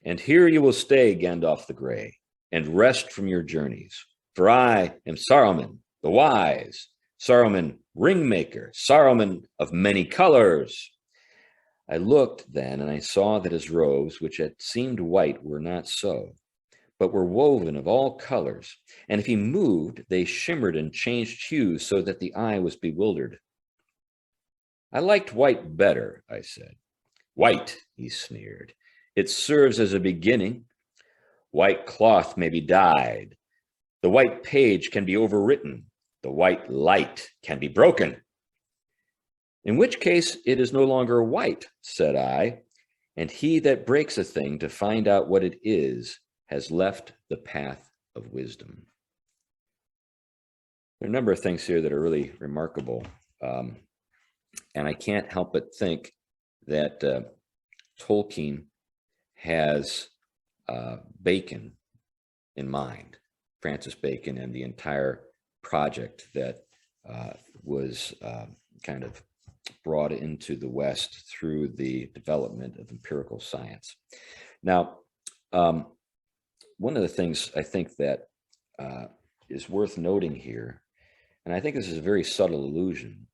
and here you will stay, Gandalf the Grey, and rest from your journeys. For I am Saruman the Wise, Saruman Ringmaker, Saruman of many colors." I looked then, and I saw that his robes, which had seemed white, were not so, but were woven of all colors, and if he moved, they shimmered and changed hues so that the eye was bewildered. "I liked white better," I said. "White," he sneered. "It serves as a beginning. White cloth may be dyed. The white page can be overwritten. The white light can be broken." "In which case it is no longer white," said I, "and he that breaks a thing to find out what it is has left the path of wisdom." There are a number of things here that are really remarkable, and I can't help but think that Tolkien has Bacon in mind, Francis Bacon, and the entire project that was kind of brought into the West through the development of empirical science. Now, one of the things I think that is worth noting here, and I think this is a very subtle illusion,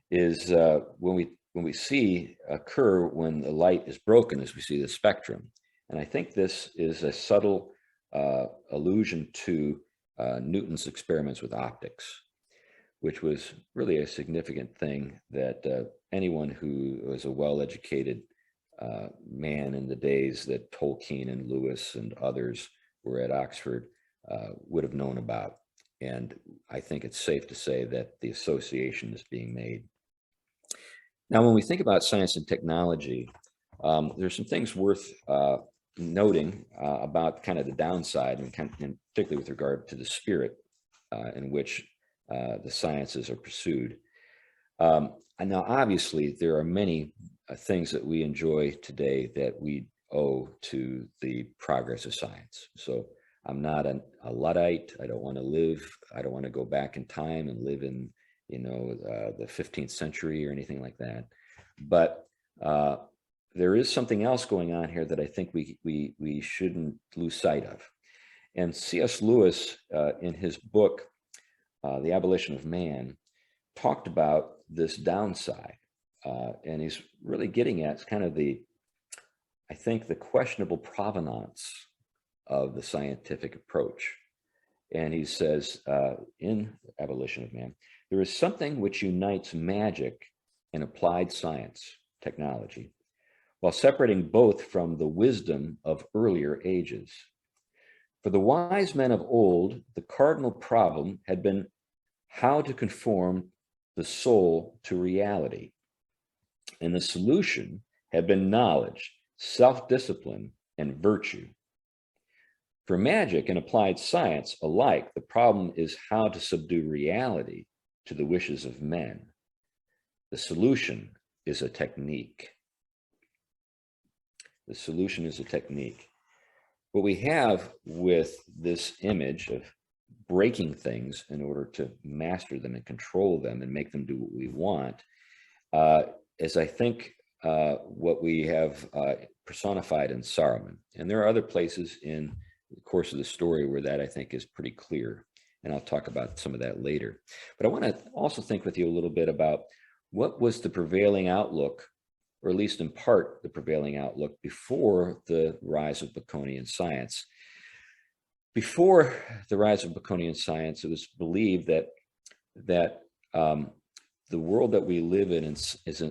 is when we see occur when the light is broken, as we see the spectrum. And I think this is a subtle allusion to Newton's experiments with optics, which was really a significant thing that anyone who was a well-educated man in the days that Tolkien and Lewis and others were at Oxford would have known about. And I think it's safe to say that the association is being made. Now, when we think about science and technology, there's some things worth noting about kind of the downside, and particularly with regard to the spirit in which the sciences are pursued. And now, obviously, there are many things that we enjoy today that we owe to the progress of science. So I'm not a Luddite. I don't want to go back in time and live in, the 15th century or anything like that. But there is something else going on here that I think we shouldn't lose sight of. And C.S. Lewis, in his book, The Abolition of Man, talked about this downside. And he's really getting at kind of I think the questionable provenance of the scientific approach. And he says in Abolition of Man, there is something which unites magic and applied science, technology, while separating both from the wisdom of earlier ages. For the wise men of old, the cardinal problem had been how to conform the soul to reality. And the solution had been knowledge, self-discipline, and virtue. For magic and applied science alike, the problem is how to subdue reality to the wishes of men. The solution is a technique. The solution is a technique. What we have with this image of breaking things in order to master them and control them and make them do what we want is, I think, what we have personified in Saruman. And there are other places in the course of the story where that, I think, is pretty clear. And I'll talk about some of that later. But I want to also think with you a little bit about what was the prevailing outlook, or at least in part the prevailing outlook, before the rise of Baconian science. Before the rise of Baconian science, it was believed that the world that we live in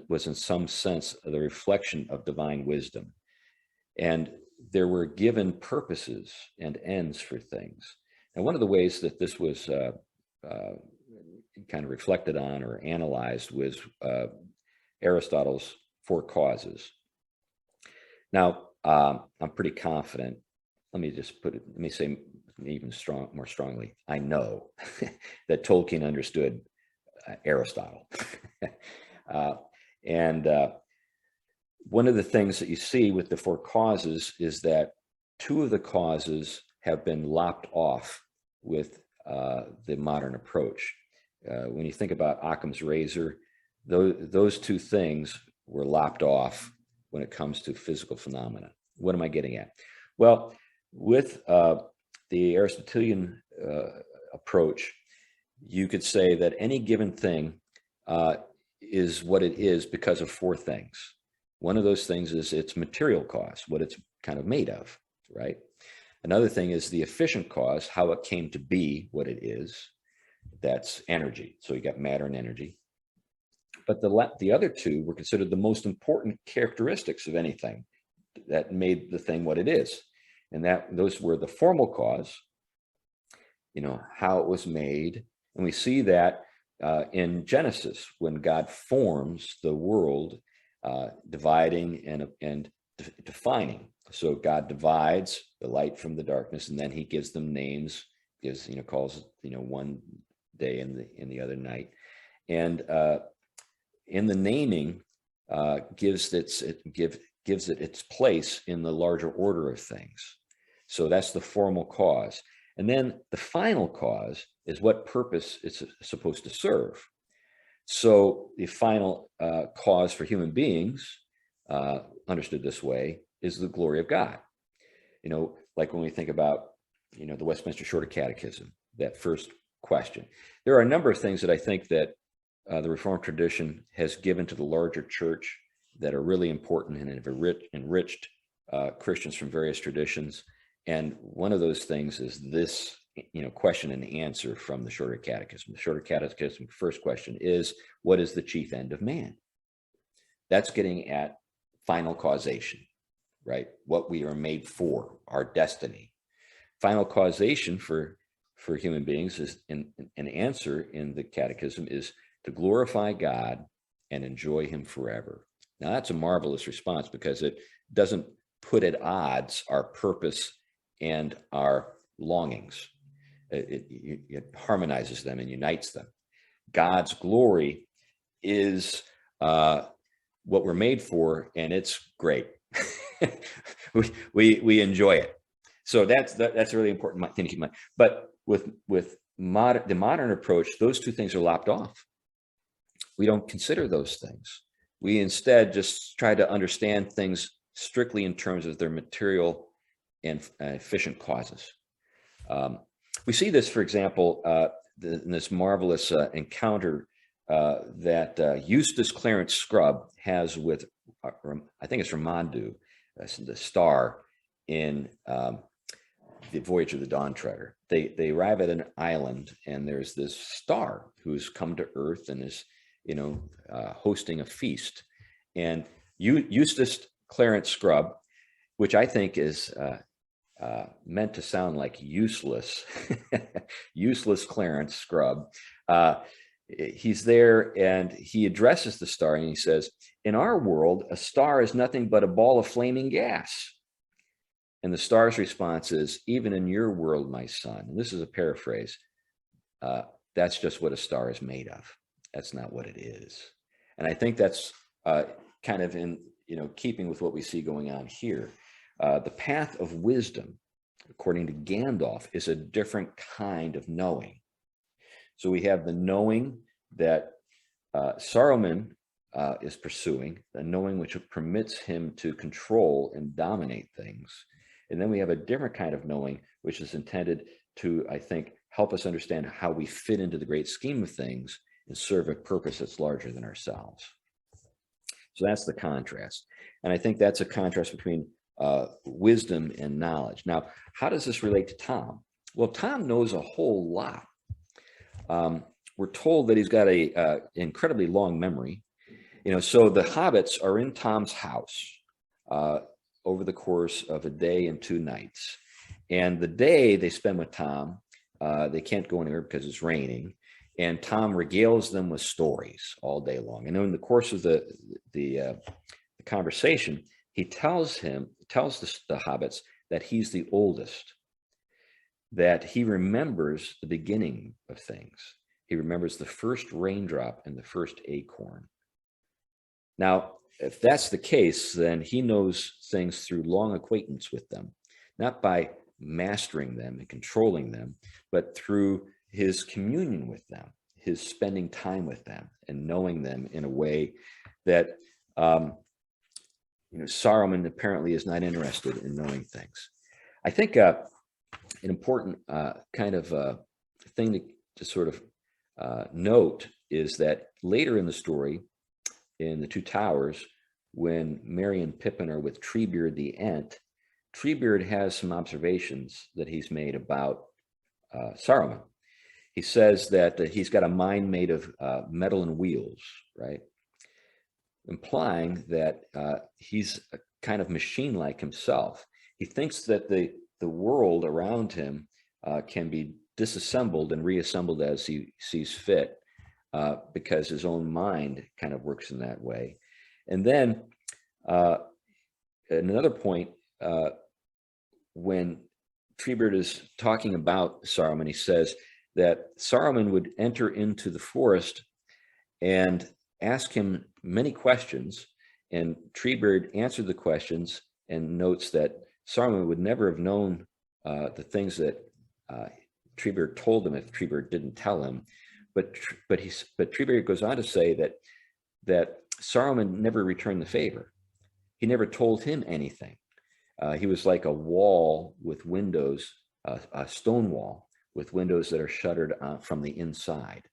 was in some sense the reflection of divine wisdom. And there were given purposes and ends for things. And one of the ways that this was kind of reflected on or analyzed was Aristotle's four causes. Now, I'm pretty confident. Let me say even more strongly, I know that Tolkien understood Aristotle. And one of the things that you see with the four causes is that two of the causes have been lopped off with the modern approach. When you think about Occam's razor, those two things were lopped off when it comes to physical phenomena. What am I getting at? Well, with the Aristotelian approach, you could say that any given thing is what it is because of four things. One of those things is its material cause, what it's kind of made of, right? Another thing is the efficient cause, how it came to be what it is. That's energy. So you got matter and energy. But the other two were considered the most important characteristics of anything that made the thing what it is. And those were the formal cause, how it was made. And we see that in Genesis, when God forms the world, dividing and defining. So God divides the light from the darkness, and then he gives them names, calls, one day and the other night. And in the naming, gives it its place in the larger order of things. So that's the formal cause. And then the final cause is what purpose it's supposed to serve. So the final cause for human beings, understood this way, is the glory of God. Like when we think about, the Westminster Shorter Catechism, that first question. There are a number of things that I think that the Reformed tradition has given to the larger church that are really important and have enriched Christians from various traditions. And one of those things is this, question and answer from the Shorter Catechism. The Shorter Catechism first question is, what is the chief end of man? That's getting at final causation, right? What we are made for, our destiny. Final causation for human beings is an answer in the Catechism is to glorify God and enjoy him forever. Now that's a marvelous response because it doesn't put at odds our purpose and our longings. It harmonizes them and unites them. God's glory is what we're made for, and it's great. we enjoy it. So that's a really important thing to keep in mind. But with the modern approach, those two things are lopped off. We don't consider those things. We instead just try to understand things strictly in terms of their material and efficient causes. We see this, for example, in this marvelous encounter that Eustace Clarence Scrubb has with, I think it's Ramandu, the star in the Voyage of the Dawn Treader. They arrive at an island, and there's this star who's come to Earth and is, hosting a feast. And Eustace Clarence Scrubb, which I think is meant to sound like useless, useless Clarence Scrubb. He's there and he addresses the star and he says, "In our world, a star is nothing but a ball of flaming gas." And the star's response is, "Even in your world, my son," and this is a paraphrase, "that's just what a star is made of. That's not what it is." And I think that's kind of in keeping with what we see going on here. The path of wisdom, according to Gandalf, is a different kind of knowing. So we have the knowing that Saruman is pursuing, the knowing which permits him to control and dominate things. And then we have a different kind of knowing, which is intended to, I think, help us understand how we fit into the great scheme of things and serve a purpose that's larger than ourselves. So that's the contrast. And I think that's a contrast between wisdom and knowledge. Now, how does this relate to Tom? Well, Tom knows a whole lot. We're told that he's got a incredibly long memory. So the hobbits are in Tom's house over the course of a day and 2 nights. And the day they spend with Tom, they can't go anywhere because it's raining. And Tom regales them with stories all day long. And in the course of the conversation, he tells the hobbits that he's the oldest, that he remembers the beginning of things. He remembers the first raindrop and the first acorn. Now, if that's the case, then he knows things through long acquaintance with them, not by mastering them and controlling them, but through his communion with them, his spending time with them and knowing them in a way that Saruman apparently is not interested in knowing things. I think an important kind of thing to sort of note is that later in the story, in the Two Towers, when Merry and Pippin are with Treebeard the Ent, Treebeard has some observations that he's made about Saruman. He says that he's got a mind made of metal and wheels, right? Implying that he's a kind of machine-like himself. He thinks that the world around him can be disassembled and reassembled as he sees fit, because his own mind kind of works in that way. And then at another point, when Treebeard is talking about Saruman, he says that Saruman would enter into the forest and ask him many questions, and Treebeard answered the questions and notes that Saruman would never have known the things that Treebeard told him if Treebeard didn't tell him. But Treebeard goes on to say that Saruman never returned the favor. He never told him anything. He was like a wall with windows, a stone wall with windows that are shuttered from the inside.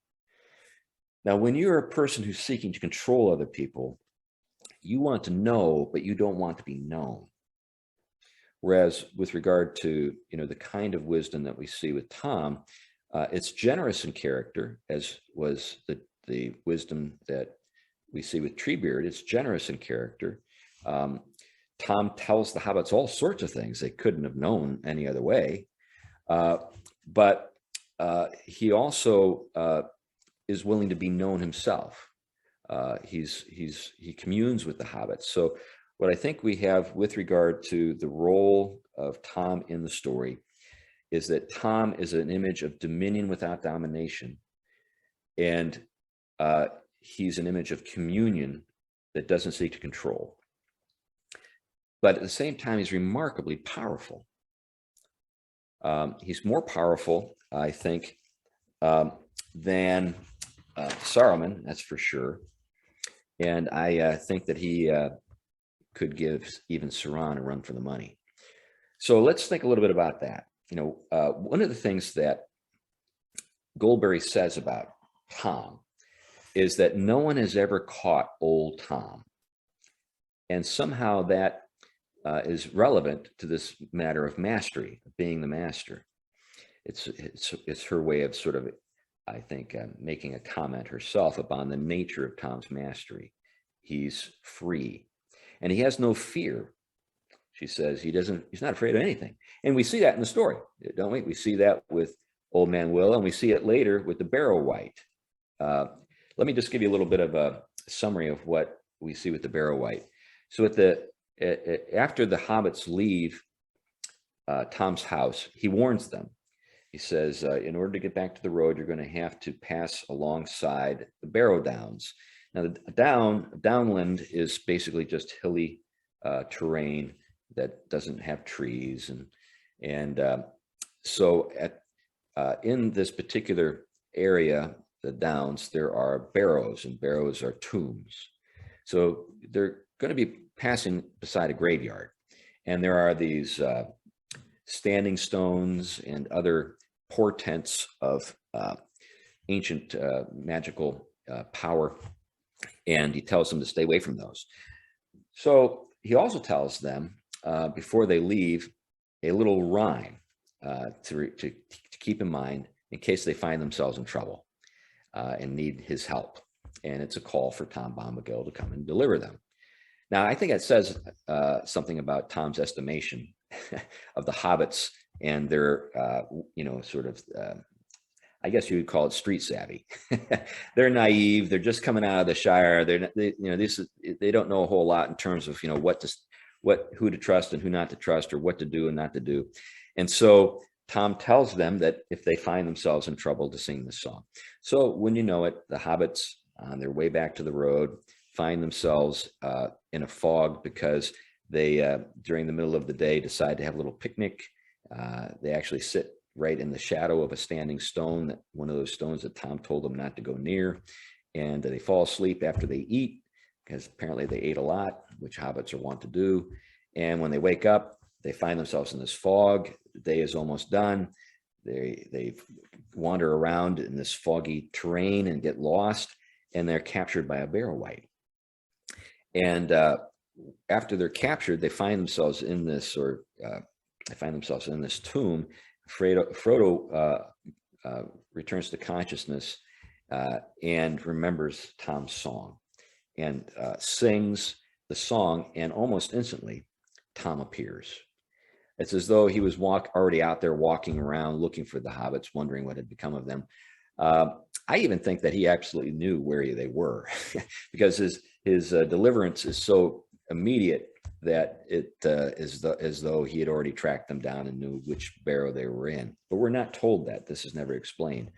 Now, when you're a person who's seeking to control other people, you want to know, but you don't want to be known. Whereas with regard to, the kind of wisdom that we see with Tom, it's generous in character, as was the wisdom that we see with Treebeard. It's generous in character. Tom tells the hobbits all sorts of things they couldn't have known any other way. But he also is willing to be known himself. He communes with the hobbits. So what I think we have with regard to the role of Tom in the story is that Tom is an image of dominion without domination. And he's an image of communion that doesn't seek to control. But at the same time, he's remarkably powerful. He's more powerful, I think, than Saruman, that's for sure. And I think that he could give even Sauron a run for the money. So let's think a little bit about that. One of the things that Goldberry says about Tom is that no one has ever caught old Tom. And somehow that is relevant to this matter of mastery, of being the master. It's her way of sort of, I think, making a comment herself upon the nature of Tom's mastery. He's free, and he has no fear. She says he's not afraid of anything. And we see that in the story, don't we? We see that with Old Man Will, and we see it later with the Barrow Wight. Let me just give you a little bit of a summary of what we see with the Barrow Wight. So after the hobbits leave Tom's house, he warns them. He says, in order to get back to the road, you're going to have to pass alongside the Barrow Downs. Now, the downland is basically just hilly terrain that doesn't have trees, and so in this particular area, the Downs, there are barrows, and barrows are tombs. So they're going to be passing beside a graveyard, and there are these standing stones and other portents of ancient magical power, and he tells them to stay away from those. So he also tells them before they leave a little rhyme to keep in mind in case they find themselves in trouble and need his help. And it's a call for Tom Bombadil to come and deliver them. Now, I think it says something about Tom's estimation of the hobbits and their, sort of, I guess you would call it street savvy. They're naive. They're just coming out of the Shire. They don't know a whole lot in terms of, who to trust and who not to trust, or what to do and not to do. And so Tom tells them that if they find themselves in trouble, to sing this song. So when you know it, the hobbits, on their way back to the road, find themselves in a fog because they, during the middle of the day, decide to have a little picnic. They actually sit right in the shadow of a standing stone, one of those stones that Tom told them not to go near. And they fall asleep after they eat, because apparently they ate a lot, which hobbits are wont to do. And when they wake up, they find themselves in this fog. The day is almost done. They wander around in this foggy terrain and get lost, and they're captured by a Barrow-wight. And after they're captured, they find themselves in this, tomb. Frodo returns to consciousness and remembers Tom's song, and sings the song, and almost instantly, Tom appears. It's as though he was already out there walking around looking for the hobbits, wondering what had become of them. I even think that he absolutely knew where they were, because his deliverance is so immediate that it is as though he had already tracked them down and knew which barrow they were in. But we're not told that. This is never explained.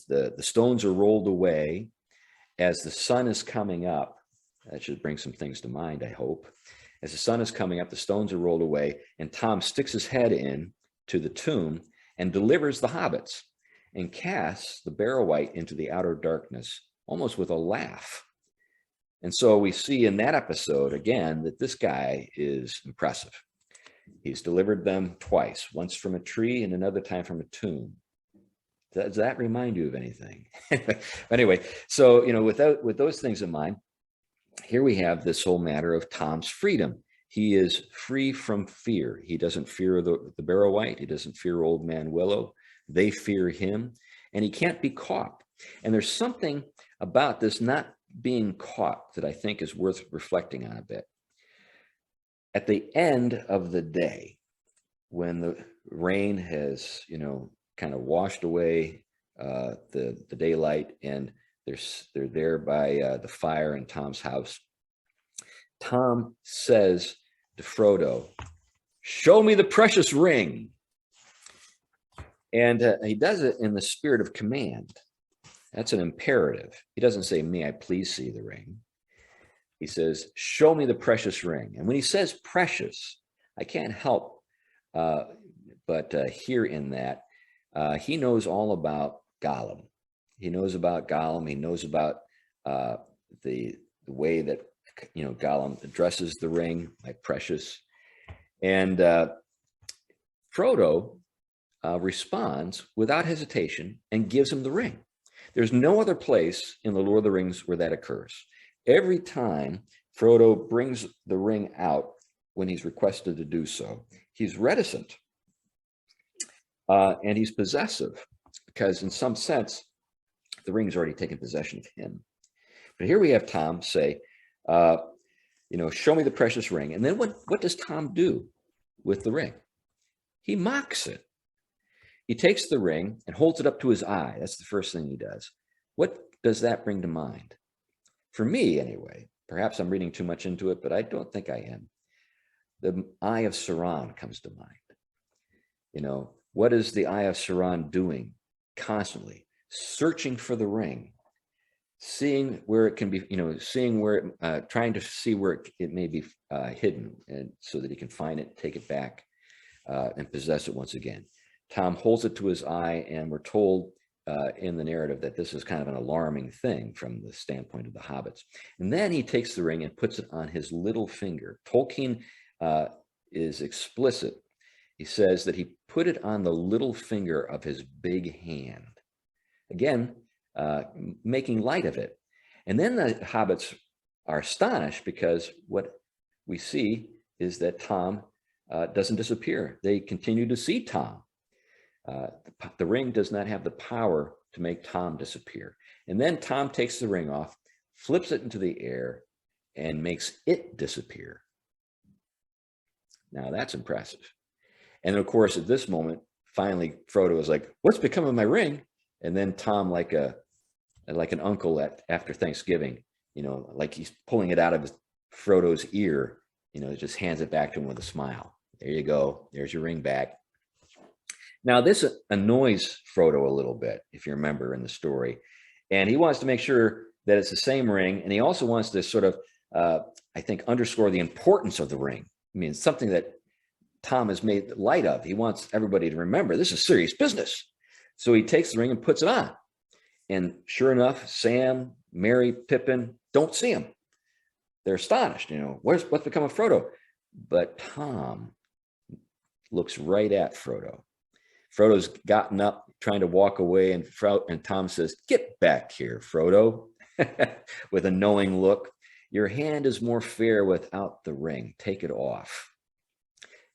The stones are rolled away as the sun is coming up. That should bring some things to mind, I hope. As the sun is coming up, the stones are rolled away, and Tom sticks his head in to the tomb and delivers the hobbits and casts the Barrow-wight into the outer darkness, almost with a laugh. And so we see in that episode, again, that this guy is impressive. He's delivered them twice, once from a tree and another time from a tomb. Does that remind you of anything? Anyway, so, with those things in mind, here we have this whole matter of Tom's freedom. He is free from fear. He doesn't fear the Barrow-wight. He doesn't fear Old Man Willow. They fear him, and he can't be caught. And there's something about this not being caught that I think is worth reflecting on a bit. At the end of the day, when the rain has, kind of washed away the daylight, and they're there by the fire in Tom's house, Tom says to Frodo, "Show me the precious ring." And he does it in the spirit of command. That's an imperative. He doesn't say, "May I please see the ring?" He says, "Show me the precious ring." And when he says precious, I can't help but hear in that he knows all about Gollum. He knows about Gollum. He knows about the way that Gollum addresses the ring, like precious. And Frodo responds without hesitation and gives him the ring. There's no other place in the Lord of the Rings where that occurs. Every time Frodo brings the ring out when he's requested to do so, he's reticent and he's possessive, because in some sense, the ring's already taken possession of him. But here we have Tom say, "Show me the precious ring." And then what does Tom do with the ring? He mocks it. He takes the ring and holds it up to his eye. That's the first thing he does. What does that bring to mind? For me, anyway, perhaps I'm reading too much into it, but I don't think I am. The eye of Sauron comes to mind. What is the eye of Sauron doing constantly? Searching for the ring, seeing where it can be, trying to see where it may be hidden, and so that he can find it, take it back, and possess it once again. Tom holds it to his eye, and we're told in the narrative that this is kind of an alarming thing from the standpoint of the hobbits. And then he takes the ring and puts it on his little finger. Tolkien is explicit. He says that he put it on the little finger of his big hand. Again, making light of it. And then the hobbits are astonished, because what we see is that Tom doesn't disappear. They continue to see Tom. The ring does not have the power to make Tom disappear. And then Tom takes the ring off, flips it into the air, and makes it disappear. Now that's impressive. And of course, at this moment, finally, Frodo is like, "What's become of my ring?" And then Tom, like an uncle after Thanksgiving, like he's pulling it out of Frodo's ear, just hands it back to him with a smile. "There you go. There's your ring back." Now, this annoys Frodo a little bit, if you remember in the story. And he wants to make sure that it's the same ring. And he also wants to sort of, I think, underscore the importance of the ring. I mean, it's something that Tom has made light of. He wants everybody to remember this is serious business. So he takes the ring and puts it on. And sure enough, Sam, Merry, Pippin don't see him. They're astonished, what's become of Frodo? But Tom looks right at Frodo. Frodo's gotten up, trying to walk away, and Tom says, "Get back here, Frodo," with a knowing look. "Your hand is more fair without the ring. Take it off."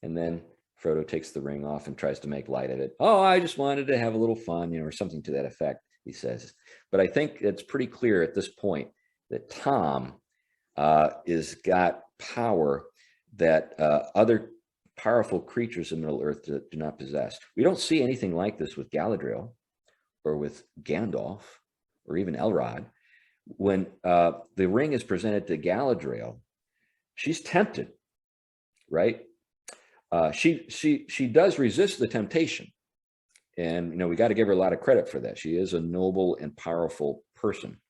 And then Frodo takes the ring off and tries to make light of it. "Oh, I just wanted to have a little fun, or something to that effect," he says. But I think it's pretty clear at this point that Tom is got power that other powerful creatures in Middle Earth do not possess. We don't see anything like this with Galadriel or with Gandalf or even Elrod. When the ring is presented to Galadriel, she's tempted, right? She does resist the temptation, and we got to give her a lot of credit for that. She is a noble and powerful person.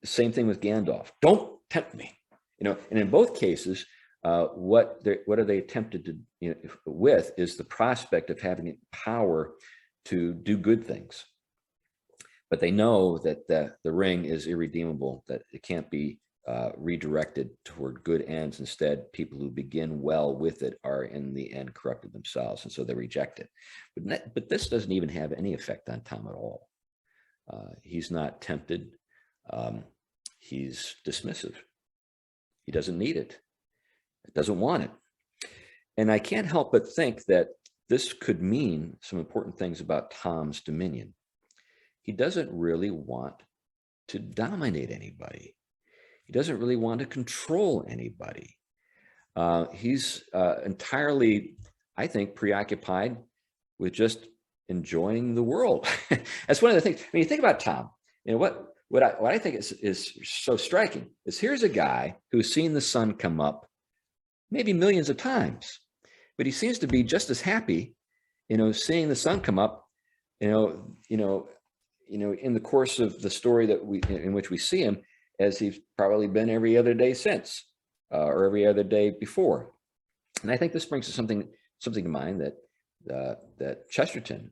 Same thing with Gandalf. "Don't tempt me," and in both cases, what are they tempted to with is the prospect of having power to do good things. But they know that the ring is irredeemable, that it can't be redirected toward good ends. Instead, people who begin well with it are in the end corrupted themselves, and so they reject it. But this doesn't even have any effect on Tom at all. He's not tempted. He's dismissive. He doesn't need it. Doesn't want it. And I can't help but think that this could mean some important things about Tom's dominion. He doesn't really want to dominate anybody. He doesn't really want to control anybody. He's entirely, I think, preoccupied with just enjoying the world. That's one of the things. When you think about Tom, what I think is so striking is here's a guy who's seen the sun come up maybe millions of times, but he seems to be just as happy, seeing the sun come up, in the course of the story in which we see him, as he's probably been every other day since, or every other day before. And I think this brings something to mind that Chesterton,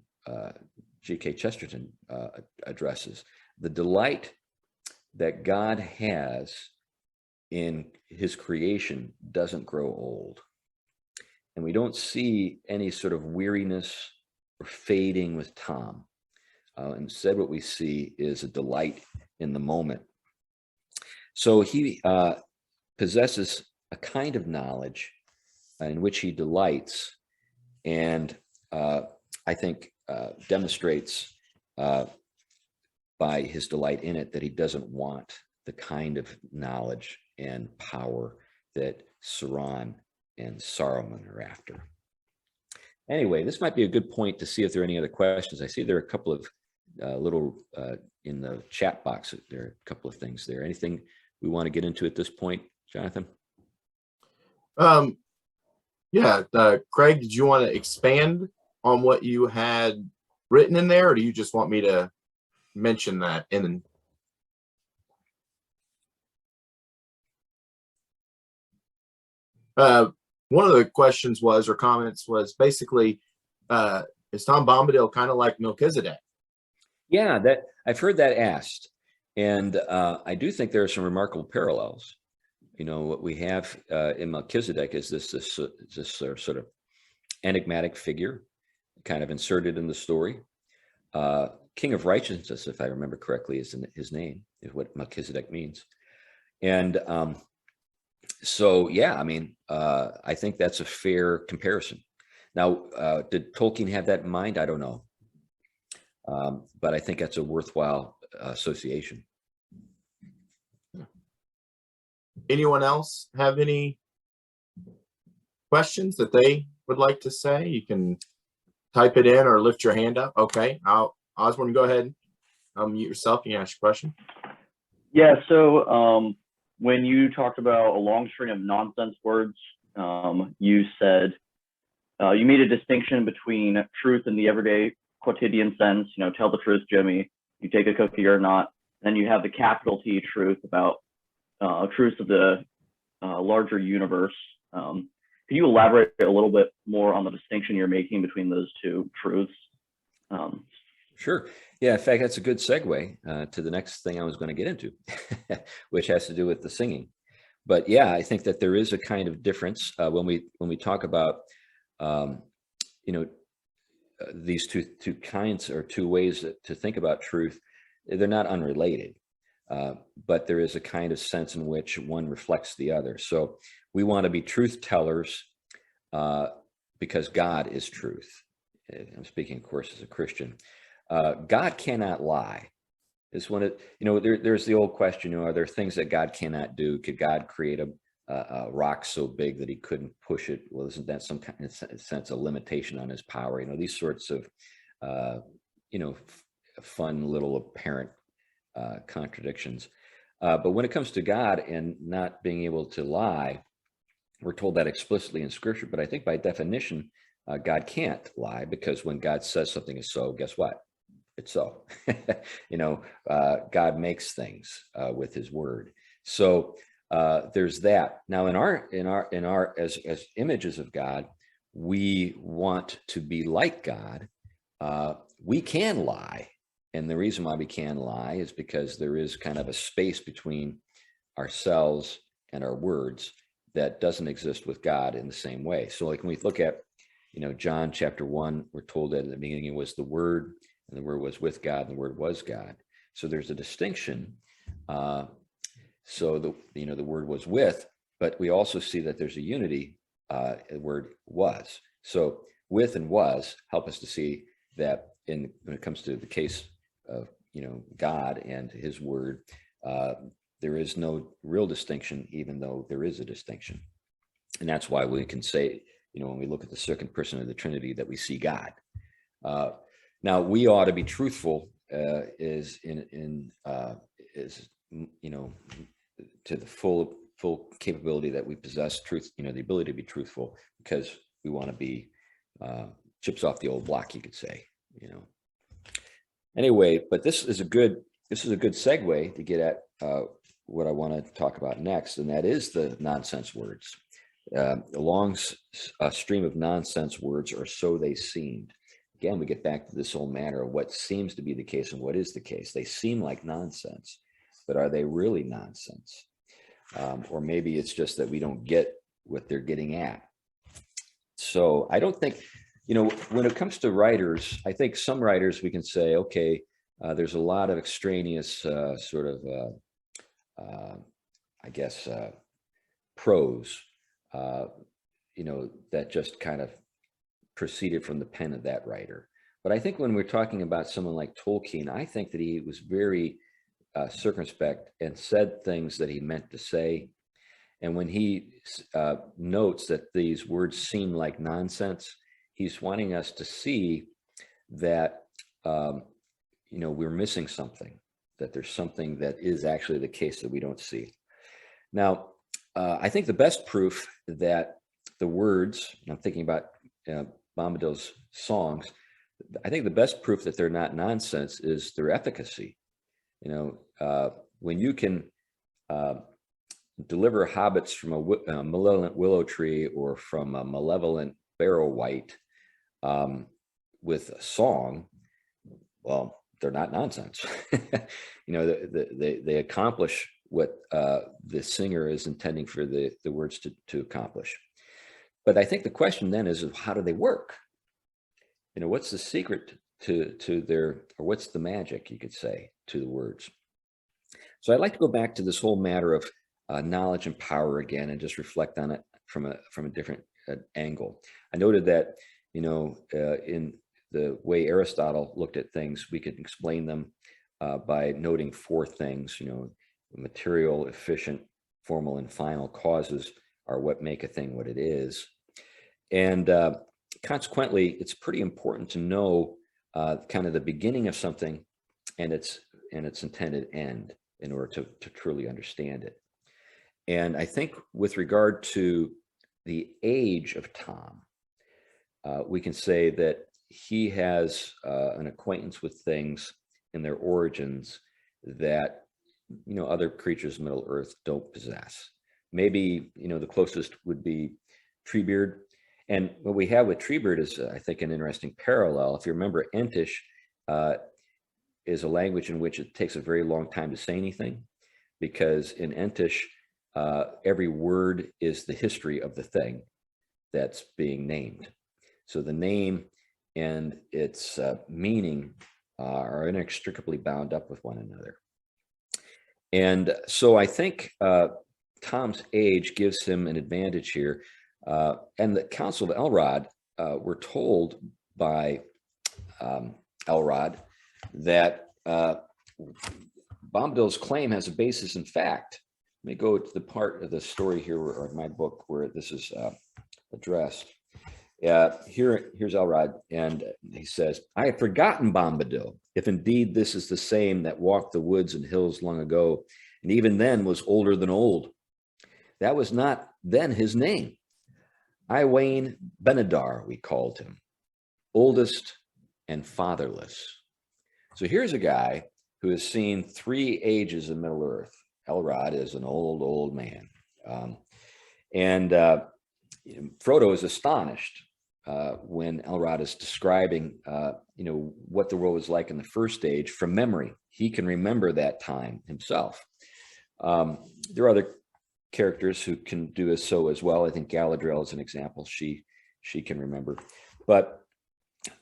G.K. Chesterton, addresses. The delight that God has in his creation doesn't grow old. And we don't see any sort of weariness or fading with Tom. Instead, what we see is a delight in the moment. So he possesses a kind of knowledge in which he delights, and I think demonstrates by his delight in it that he doesn't want the kind of knowledge and power that Sauron and Saruman are after. Anyway, this might be a good point to see if there are any other questions. I see there are a couple of little in the chat box. There are a couple of things there. Anything we want to get into at this point, Jonathan? Yeah, Craig, did you want to expand on what you had written in there, or do you just want me to mention that in? One of the questions was, or comments was, basically, is Tom Bombadil kind of like Melchizedek? Yeah, that I've heard that asked, and I do think there are some remarkable parallels. What we have in Melchizedek is this sort of enigmatic figure, kind of inserted in the story. King of Righteousness, if I remember correctly, is his name, is what Melchizedek means. And so, yeah, I mean, I think that's a fair comparison. Now, did Tolkien have that in mind? I don't know. But I think that's a worthwhile association. Anyone else have any questions that they would like to say? You can type it in or lift your hand up. Okay, Osborne, go ahead. Unmute yourself. You can ask your question. Yeah, so when you talked about a long string of nonsense words, you said you made a distinction between truth in the everyday quotidian sense, tell the truth, Jimmy, you take a cookie or not, Then you have the capital T truth about truths of the larger universe. Could you elaborate a little bit more on the distinction you're making between those two truths? Sure. Yeah, in fact, that's a good segue to the next thing I was going to get into, which has to do with the singing. But yeah, I think that there is a kind of difference when we talk about these two kinds or two ways to think about truth. They're not unrelated, but there is a kind of sense in which one reflects the other. So we want to be truth tellers because God is truth. I'm speaking, of course, as a Christian. God cannot lie. Is one of, there's the old question, are there things that God cannot do? Could God create a rock so big that he couldn't push it? Well, isn't that some kind of sense of limitation on his power? These sorts of, fun little apparent contradictions. But when it comes to God and not being able to lie, we're told that explicitly in Scripture. But I think by definition, God can't lie, because when God says something is so, guess what? It's so. God makes things with his word. So there's that. Now, in our as images of God, we want to be like God. We can lie, and the reason why we can lie is because there is kind of a space between ourselves and our words that doesn't exist with God in the same way. So, like when we look at John chapter 1, we're told that in the beginning it was the Word, and the Word was with God, and the Word was God. So there's a distinction. So the Word was with, but we also see that there's a unity. The Word was. So with and was help us to see that when it comes to the case of God and His Word, there is no real distinction, even though there is a distinction, and that's why we can say, when we look at the second person of the Trinity, that we see God. Now we ought to be truthful, is to the full capability that we possess, truth, the ability to be truthful, because we want to be chips off the old block, you could say. Anyway, but this is a good segue to get at what I want to talk about next, and that is the nonsense words. A long stream of nonsense words, or so they seemed. Again, we get back to this whole matter of what seems to be the case and what is the case. They seem like nonsense, but are they really nonsense? Or maybe it's just that we don't get what they're getting at. So I don't think, when it comes to writers, I think some writers we can say, okay, there's a lot of extraneous prose, that just kind of proceeded from the pen of that writer. But I think when we're talking about someone like Tolkien, I think that he was very circumspect and said things that he meant to say. And when he notes that these words seem like nonsense, he's wanting us to see that, we're missing something, that there's something that is actually the case that we don't see. Now, I think the best proof that the words, and I'm thinking about Bombadil's songs, I think the best proof that they're not nonsense is their efficacy. When you can deliver hobbits from a malevolent willow tree or from a malevolent barrow wight with a song, well, they're not nonsense. They accomplish what the singer is intending for the words to accomplish. But I think the question then is how do they work? What's the secret to their, or what's the magic, you could say, to the words? So I'd like to go back to this whole matter of knowledge and power again, and just reflect on it from a different angle. I noted that, in the way Aristotle looked at things, we could explain them by noting four things. Material, efficient, formal, and final causes are what make a thing what it is. And consequently, it's pretty important to know kind of the beginning of something and its intended end in order to truly understand it. And I think with regard to the age of Tom, we can say that he has an acquaintance with things in their origins that, other creatures in Middle Earth don't possess. Maybe, the closest would be Treebeard. And what we have with Treebeard is, I think, an interesting parallel. If you remember, Entish is a language in which it takes a very long time to say anything, because in Entish, every word is the history of the thing that's being named. So the name and its meaning are inextricably bound up with one another. And so I think Tom's age gives him an advantage here. And the Council of Elrod, we're told by Elrod that Bombadil's claim has a basis in fact. Let me go to the part of the story here, or my book, where this is addressed. Here's Elrod, and he says, "I had forgotten Bombadil, if indeed this is the same that walked the woods and hills long ago, and even then was older than old. That was not then his name. Iwain Benedar, we called him, oldest and fatherless." So here's a guy who has seen 3 ages of Middle Earth. Elrod is an old man. Frodo is astonished when Elrod is describing, what the world was like in the first age from memory. He can remember that time himself. There are other characters who can do so as well. I think Galadriel is an example. She can remember. But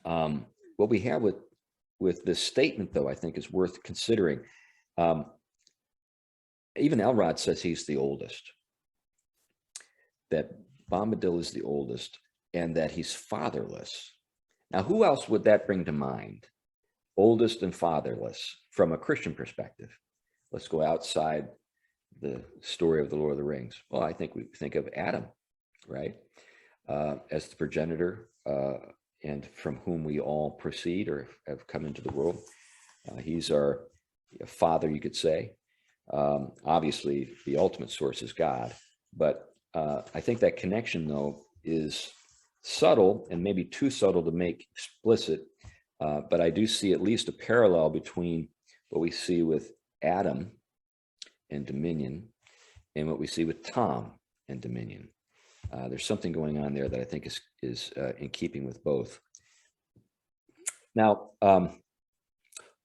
what we have with this statement, though, I think is worth considering. Even Elrod says he's the oldest, that Bombadil is the oldest, and that he's fatherless. Now, who else would that bring to mind? Oldest and fatherless from a Christian perspective. Let's go outside the story of the Lord of the Rings. Well, I think we think of Adam, right? As the progenitor and from whom we all proceed or have come into the world. He's our father, you could say. Obviously, the ultimate source is God. But I think that connection, though, is subtle and maybe too subtle to make explicit. But I do see at least a parallel between what we see with Adam and dominion and what we see with Tom and dominion. There's something going on there that I think is in keeping with both. Now,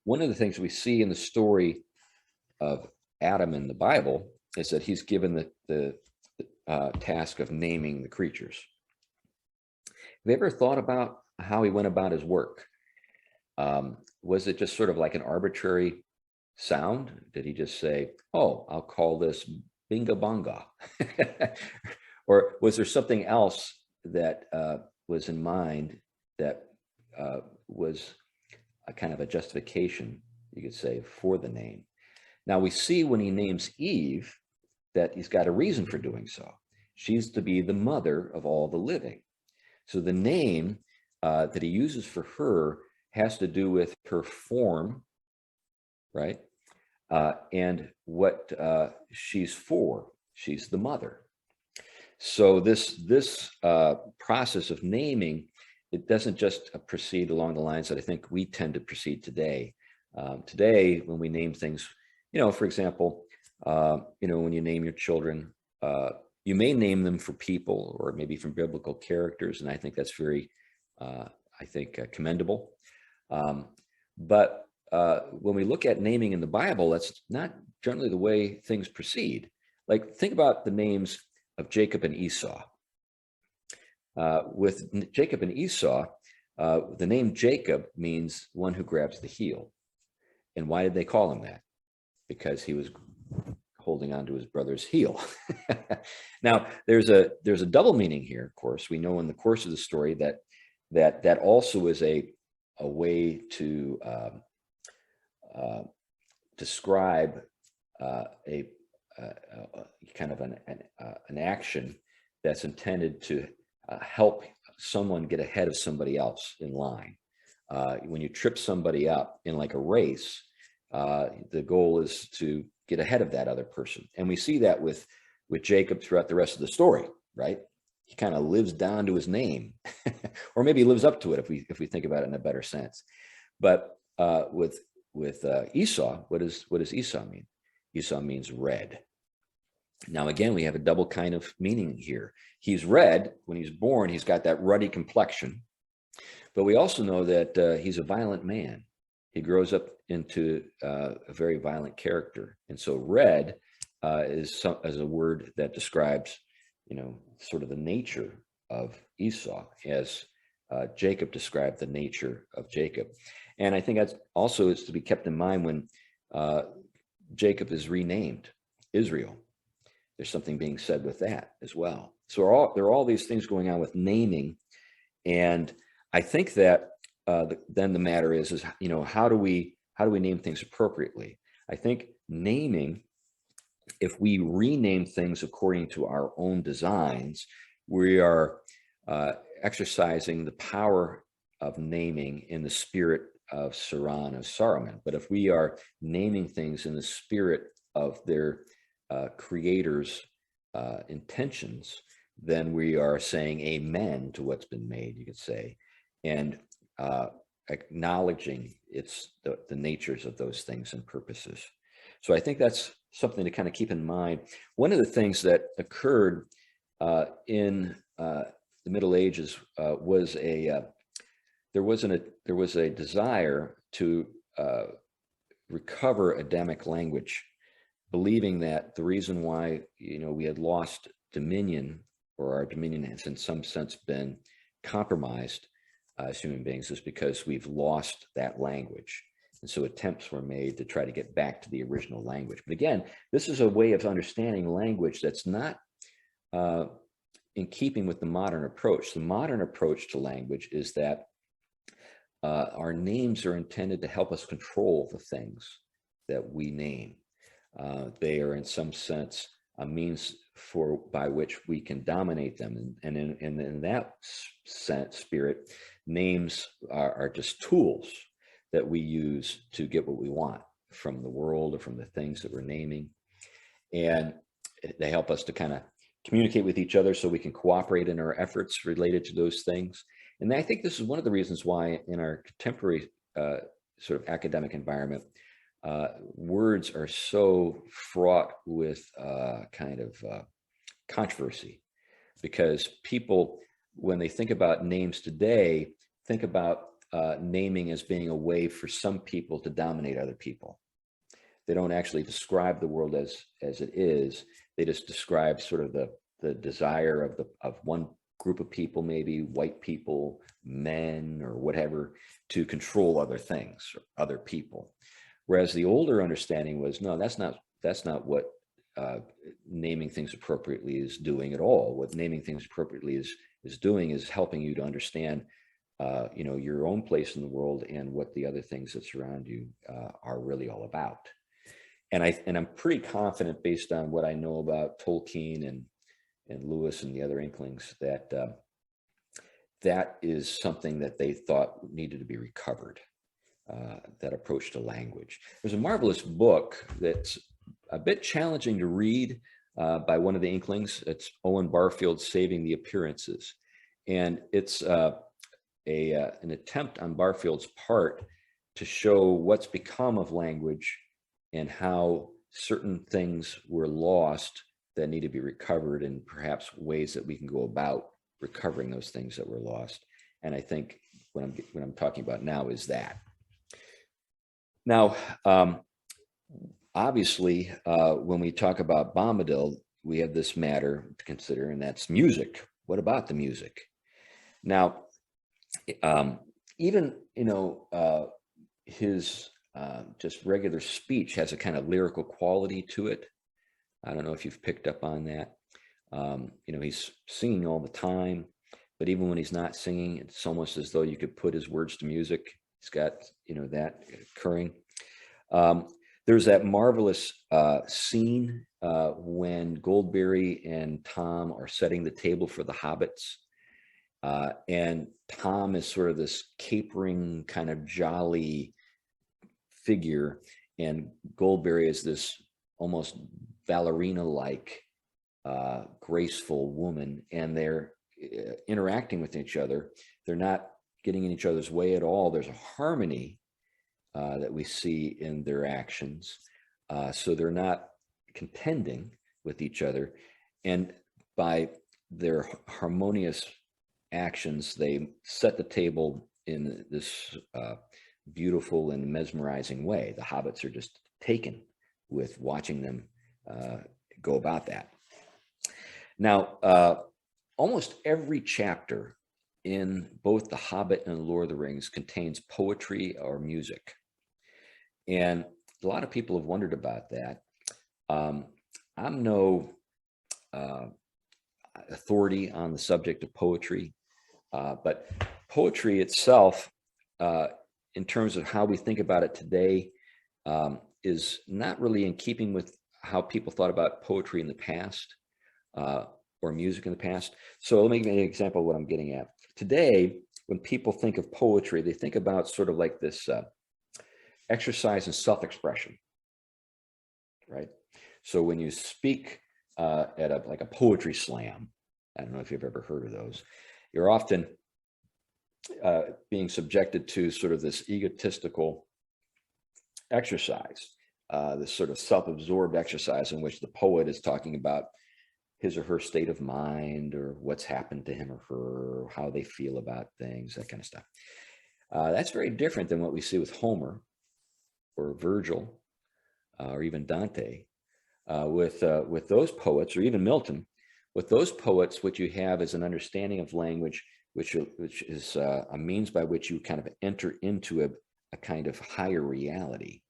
one of the things we see in the story of Adam in the Bible is that he's given the task of naming the creatures. Have you ever thought about how he went about his work? Was it just sort of like an arbitrary sound? Did he just say, "Oh, I'll call this Binga Bonga"? Or was there something else that was in mind that was a kind of a justification, you could say, for the name? Now we see when he names Eve that he's got a reason for doing so. She's to be the mother of all the living. So the name that he uses for her has to do with her form, right? And what she's for. She's the mother. So this process of naming, it doesn't just proceed along the lines that I think we tend to proceed today. Today, when we name things, for example, when you name your children, you may name them for people or maybe from biblical characters, and I think that's very, commendable. But when we look at naming in the Bible, that's not generally the way things proceed. Like, think about the names of Jacob and Esau. With Jacob and Esau, the name Jacob means one who grabs the heel. And why did they call him that? Because he was holding on to his brother's heel. Now, there's a double meaning here, of course. We know in the course of the story that also is a way to describe a kind of an action that's intended to help someone get ahead of somebody else in line. When you trip somebody up in like a race, the goal is to get ahead of that other person. And we see that with Jacob throughout the rest of the story, right? He kind of lives down to his name, or maybe lives up to it if we think about it in a better sense. But with with Esau, what does Esau mean? Esau means red. Now, again, we have a double kind of meaning here. He's red. When he's born, he's got that ruddy complexion. But we also know that he's a violent man. He grows up into a very violent character. And so red is a word that describes, sort of the nature of Esau, as Jacob described the nature of Jacob. And I think that's also is to be kept in mind when Jacob is renamed Israel. There's something being said with that as well. So there are all these things going on with naming. And I think that then the matter is how do we name things appropriately? I think naming, if we rename things according to our own designs, we are exercising the power of naming in the spirit of Saruman. But if we are naming things in the spirit of their creators' intentions, then we are saying amen to what's been made, you could say, and acknowledging the natures of those things and purposes. So I think that's something to kind of keep in mind. One of the things that occurred in the Middle Ages was there was a desire to recover Adamic language, believing that the reason why we had lost dominion, or our dominion has in some sense been compromised as human beings, is because we've lost that language. And so attempts were made to try to get back to the original language. But again, this is a way of understanding language that's not in keeping with the modern approach. The modern approach to language is that our names are intended to help us control the things that we name. They are in some sense a means by which we can dominate them. And in that spirit, names are just tools that we use to get what we want from the world or from the things that we're naming. And they help us to kind of communicate with each other so we can cooperate in our efforts related to those things. And I think this is one of the reasons why in our contemporary sort of academic environment, words are so fraught with kind of controversy, because people, when they think about names today, think about naming as being a way for some people to dominate other people. They don't actually describe the world as it is. They just describe sort of the desire of one group of people, maybe white people, men, or whatever, to control other things or other people. Whereas the older understanding was, no, that's not what naming things appropriately is doing at all. What naming things appropriately is doing is helping you to understand your own place in the world and what the other things that surround you are really all about. And I'm pretty confident, based on what I know about Tolkien and Lewis and the other Inklings, that that is something that they thought needed to be recovered, that approach to language. There's a marvelous book that's a bit challenging to read by one of the Inklings. It's Owen Barfield's Saving the Appearances. And it's an attempt on Barfield's part to show what's become of language and how certain things were lost that need to be recovered, and perhaps ways that we can go about recovering those things that were lost. And I think what I'm talking about now is that. Now, obviously, when we talk about Bombadil, we have this matter to consider, and that's music. What about the music? Now, even his just regular speech has a kind of lyrical quality to it. I don't know if you've picked up on that. He's singing all the time, but even when he's not singing, it's almost as though you could put his words to music. He's got, that occurring. There's that marvelous scene when Goldberry and Tom are setting the table for the hobbits. And Tom is sort of this capering, kind of jolly figure, and Goldberry is this almost ballerina-like, graceful woman, and they're interacting with each other. They're not getting in each other's way at all. There's a harmony that we see in their actions. So they're not contending with each other. And by their harmonious actions, they set the table in this beautiful and mesmerizing way. The hobbits are just taken with watching them go about that. Now, almost every chapter in both The Hobbit and The Lord of the Rings contains poetry or music. And a lot of people have wondered about that. I'm no authority on the subject of poetry, but poetry itself, in terms of how we think about it today, is not really in keeping with how people thought about poetry in the past, or music in the past. So let me give you an example of what I'm getting at. Today, when people think of poetry, they think about sort of like this exercise in self-expression, right? So when you speak at like a poetry slam, I don't know if you've ever heard of those, you're often being subjected to sort of this egotistical exercise, this sort of self-absorbed exercise in which the poet is talking about his or her state of mind, or what's happened to him or her, or how they feel about things, that kind of stuff. That's very different than what we see with Homer or Virgil, or even Dante. With those poets, or even Milton, with those poets, what you have is an understanding of language, which is a means by which you kind of enter into a kind of higher reality.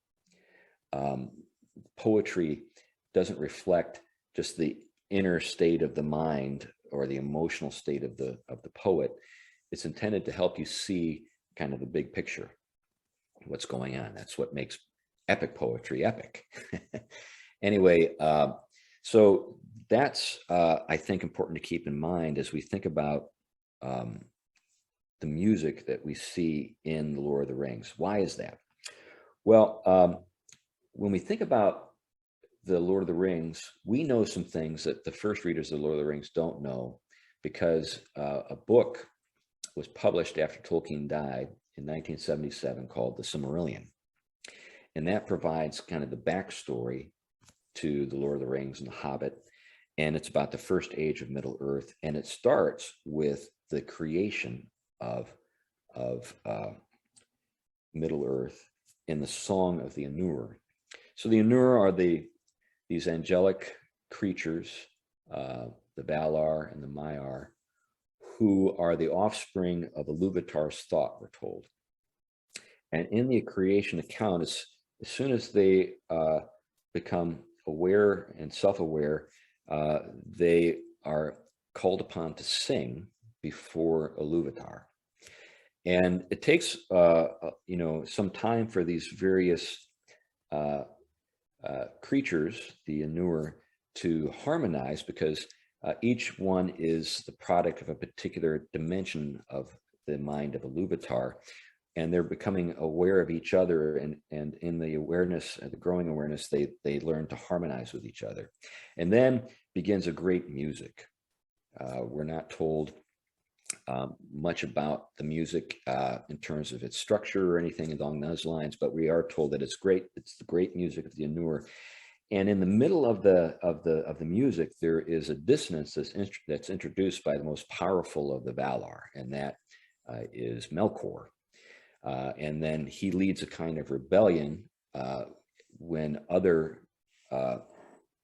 Poetry doesn't reflect just the inner state of the mind or the emotional state of the poet. It's intended to help you see kind of the big picture, what's going on. That's what makes epic poetry epic. Anyway, so that's I think important to keep in mind as we think about the music that we see in The Lord of the Rings. Why is that? Well, when we think about The Lord of the Rings, we know some things that the first readers of The Lord of the Rings don't know, because a book was published after Tolkien died in 1977 called The Silmarillion. And that provides kind of the backstory to The Lord of the Rings and The Hobbit. And it's about the first age of Middle Earth. And it starts with the creation of Middle Earth in the Song of the Ainur. So the Ainur are these angelic creatures, the Valar and the Maiar, who are the offspring of Iluvatar's thought, we're told. And in the creation account, as soon as they become aware and self-aware, they are called upon to sing before Iluvatar. And it takes some time for these various creatures, the Ainur, to harmonize, because each one is the product of a particular dimension of the mind of Iluvatar, and they're becoming aware of each other, and in the awareness, the growing awareness, they learn to harmonize with each other. And then begins a great music. We're not told much about the music in terms of its structure or anything along those lines, but we are told that it's great. It's the great music of the Ainur. And in the middle of the music, there is a dissonance that's introduced by the most powerful of the Valar, and that is Melkor. And then he leads a kind of rebellion when other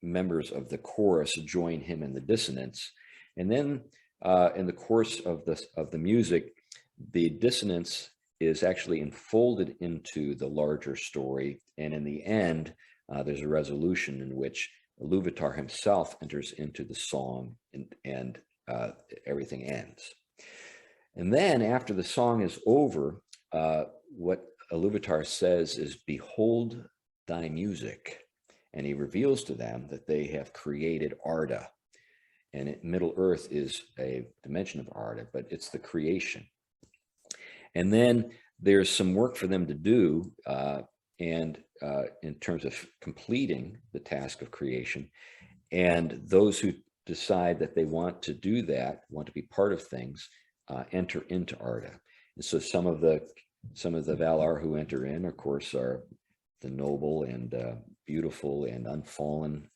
members of the chorus join him in the dissonance. And then in the course of the music, the dissonance is actually enfolded into the larger story. And in the end, there's a resolution in which Iluvatar himself enters into the song, and everything ends. And then after the song is over, what Iluvatar says is, "Behold thy music." And he reveals to them that they have created Arda. And Middle Earth is a dimension of Arda, but it's the creation. And then there's some work for them to do, in terms of completing the task of creation. And those who decide that they want to do that, want to be part of things, enter into Arda. And so some of the Some of the Valar who enter in, of course, are the noble and beautiful and unfallen,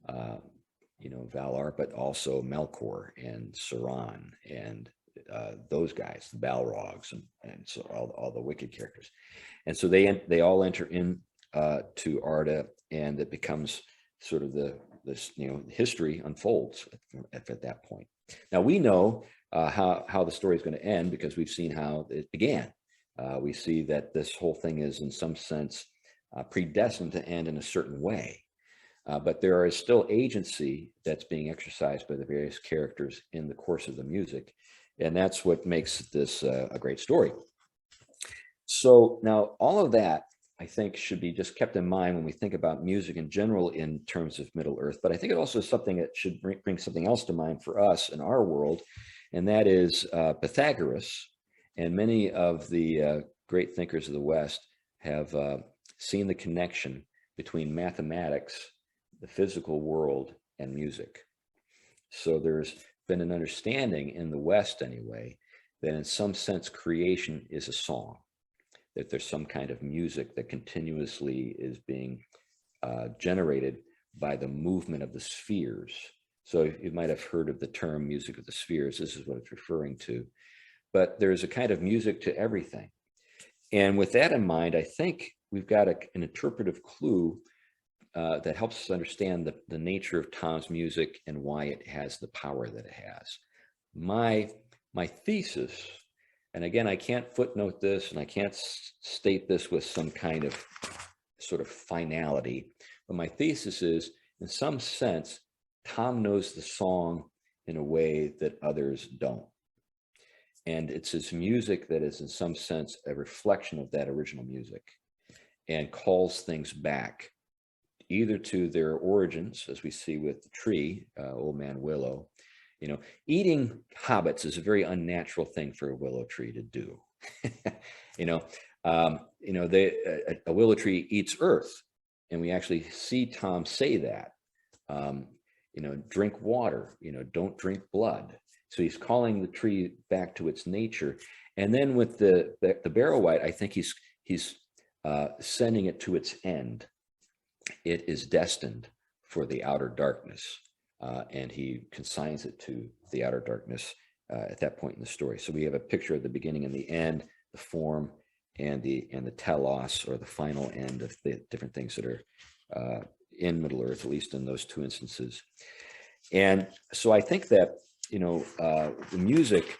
Valar, but also Melkor and Sauron and those guys, the Balrogs, and so all the wicked characters. And so they all enter in to Arda, and it becomes sort of history unfolds at that point. Now we know how the story is going to end because we've seen how it began. We see that this whole thing is in some sense predestined to end in a certain way. But there is still agency that's being exercised by the various characters in the course of the music. And that's what makes this a great story. So now all of that, I think, should be just kept in mind when we think about music in general in terms of Middle Earth. But I think it also is something that should bring something else to mind for us in our world. And that is Pythagoras. And many of the great thinkers of the West have seen the connection between mathematics, the physical world, and music. So there's been an understanding in the West anyway, that in some sense creation is a song, that there's some kind of music that continuously is being generated by the movement of the spheres. So you might have heard of the term music of the spheres. This is what it's referring to. But there's a kind of music to everything. And with that in mind, I think we've got an interpretive clue that helps us understand the nature of Tom's music and why it has the power that it has. My thesis, and again, I can't footnote this and I can't state this with some kind of sort of finality, but my thesis is, in some sense, Tom knows the song in a way that others don't. And it's his music that is in some sense a reflection of that original music and calls things back either to their origins, as we see with the tree, Old Man Willow. Eating hobbits is a very unnatural thing for a willow tree to do. A willow tree eats earth, and we actually see Tom say that. Drink water. Don't drink blood. So he's calling the tree back to its nature. And then with the Barrow-wight, I think he's sending it to its end. It is destined for the outer darkness, and he consigns it to the outer darkness at that point in the story. So we have a picture of the beginning and the end, the form, and the telos, or the final end of the different things that are in Middle Earth, at least in those two instances. And so I think that the music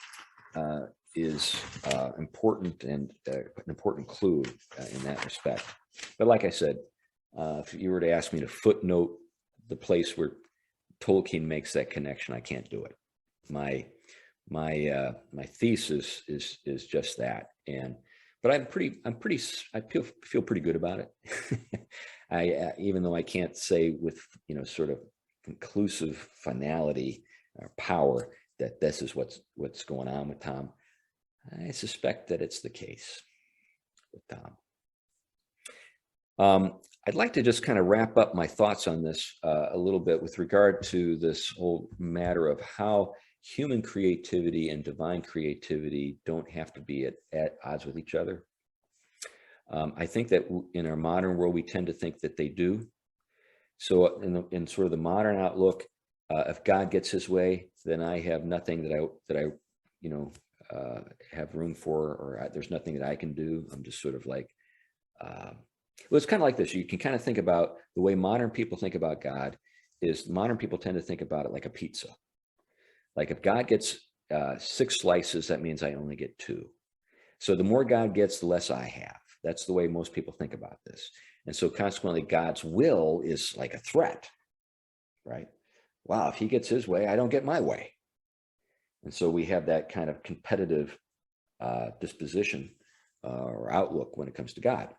is important, and an important clue in that respect. But like I said, if you were to ask me to footnote the place where Tolkien makes that connection, I can't do it. My thesis is just that. But I feel pretty good about it. Even though I can't say with sort of conclusive finality or power that this is what's going on with Tom, I suspect that it's the case with Tom. I'd like to just kind of wrap up my thoughts on this a little bit with regard to this whole matter of how human creativity and divine creativity don't have to be at odds with each other. I think that in our modern world, we tend to think that they do. So in sort of the modern outlook, if God gets his way, then I have nothing that I have room for, or there's nothing that I can do. I'm just sort of like, well, it's kind of like this. You can kind of think about the way modern people think about God is modern people tend to think about it like a pizza. Like if God gets 6 slices, that means I only get 2. So the more God gets, the less I have. That's the way most people think about this. And so consequently, God's will is like a threat, right? Wow, if he gets his way, I don't get my way. And so we have that kind of competitive disposition or outlook when it comes to God.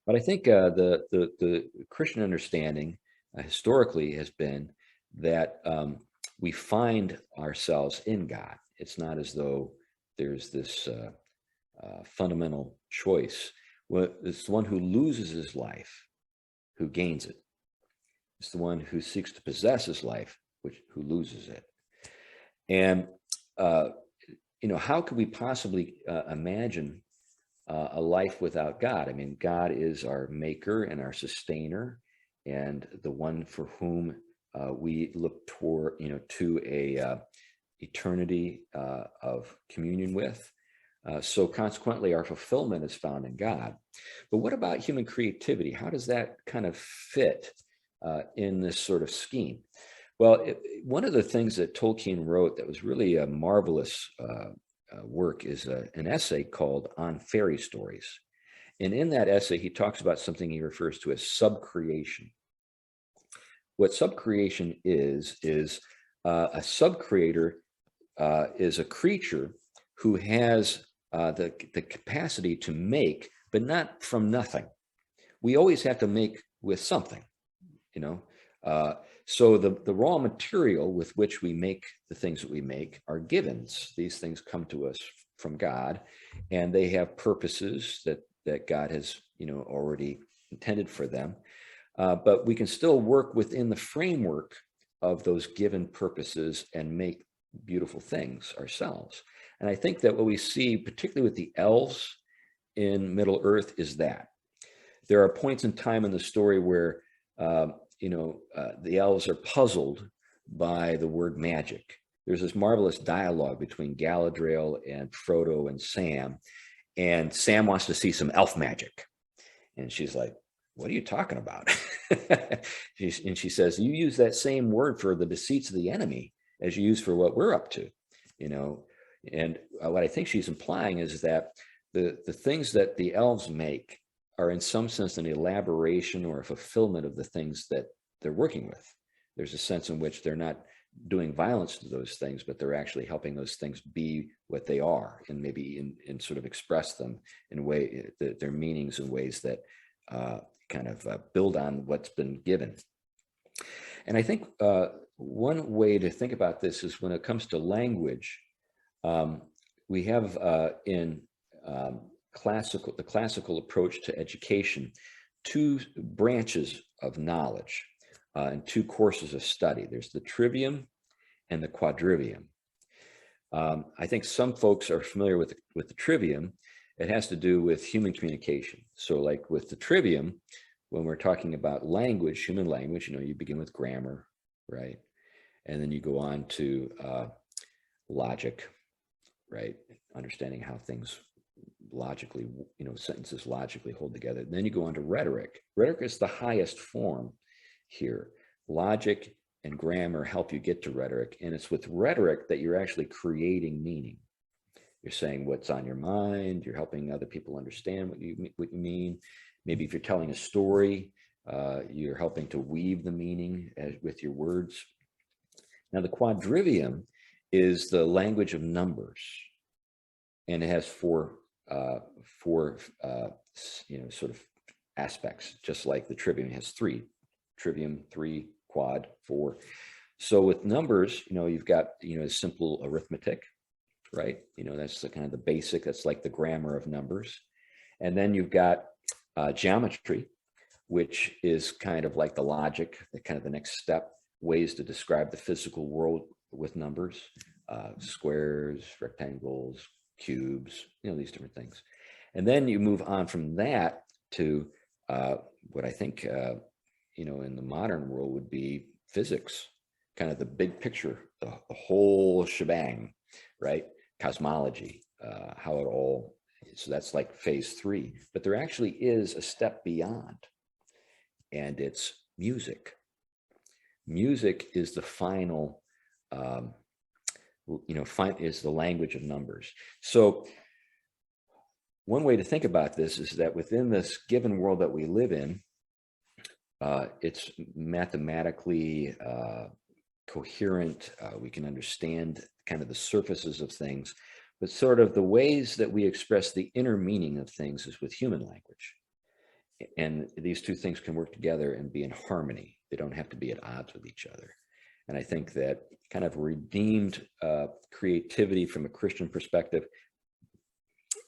But I think the Christian understanding historically has been that we find ourselves in God. It's not as though there's this fundamental choice. Well, it's the one who loses his life who gains it. It's the one who seeks to possess his life who loses it. And how could we possibly imagine a life without God. I mean, God is our maker and our sustainer, and the one for whom we look toward, to a eternity of communion with. So consequently, our fulfillment is found in God. But what about human creativity? How does that kind of fit in this sort of scheme? Well, one of the things that Tolkien wrote that was really a marvelous work is an essay called On Fairy Stories. And in that essay, he talks about something he refers to as subcreation. What subcreation is a subcreator is a creature who has the capacity to make, but not from nothing. We always have to make with something, so the raw material with which we make the things that we make are givens. These things come to us from God, and they have purposes that God has, already intended for them. But we can still work within the framework of those given purposes and make beautiful things ourselves. And I think that what we see, particularly with the elves in Middle Earth, is that there are points in time in the story where the elves are puzzled by the word magic. There's this marvelous dialogue between Galadriel and Frodo and Sam wants to see some elf magic. And she's like, what are you talking about? And she says, you use that same word for the deceits of the enemy as you use for what we're up to, And what I think she's implying is that the things that the elves make are in some sense an elaboration or a fulfillment of the things that they're working with. There's a sense in which they're not doing violence to those things, but they're actually helping those things be what they are, and maybe in sort of express them in their meanings in ways that kind of build on what's been given. And I think one way to think about this is when it comes to language, we have in the classical approach to education, two branches of knowledge and two courses of study. There's the trivium and the quadrivium. I think some folks are familiar with the trivium. It has to do with human communication. So like with the trivium, when we're talking about language, human language, you begin with grammar, right? And then you go on to logic, right? Understanding how things logically, sentences logically hold together. And then you go on to rhetoric. Rhetoric is the highest form here. Logic and grammar help you get to rhetoric. And it's with rhetoric that you're actually creating meaning. You're saying what's on your mind. You're helping other people understand what you mean. Maybe if you're telling a story, you're helping to weave the meaning with your words. Now, the quadrivium is the language of numbers, and it has four sort of aspects, just like the trivium has three. Trivium, 3, quad, 4. So with numbers, you've got, simple arithmetic, right? That's the kind of the basic, that's like the grammar of numbers. And then you've got geometry, which is kind of like the logic, the next step, ways to describe the physical world with numbers, squares, rectangles, cubes, these different things. And then you move on from that to what I think, in the modern world would be physics, kind of the big picture, the whole shebang, right? Cosmology, how it all, so that's like phase 3, but there actually is a step beyond, and it's music. Music is the final, is the language of numbers. So one way to think about this is that within this given world that we live in, it's mathematically coherent. We can understand kind of the surfaces of things, but sort of the ways that we express the inner meaning of things is with human language. And these two things can work together and be in harmony. They don't have to be at odds with each other. And I think that kind of redeemed creativity from a Christian perspective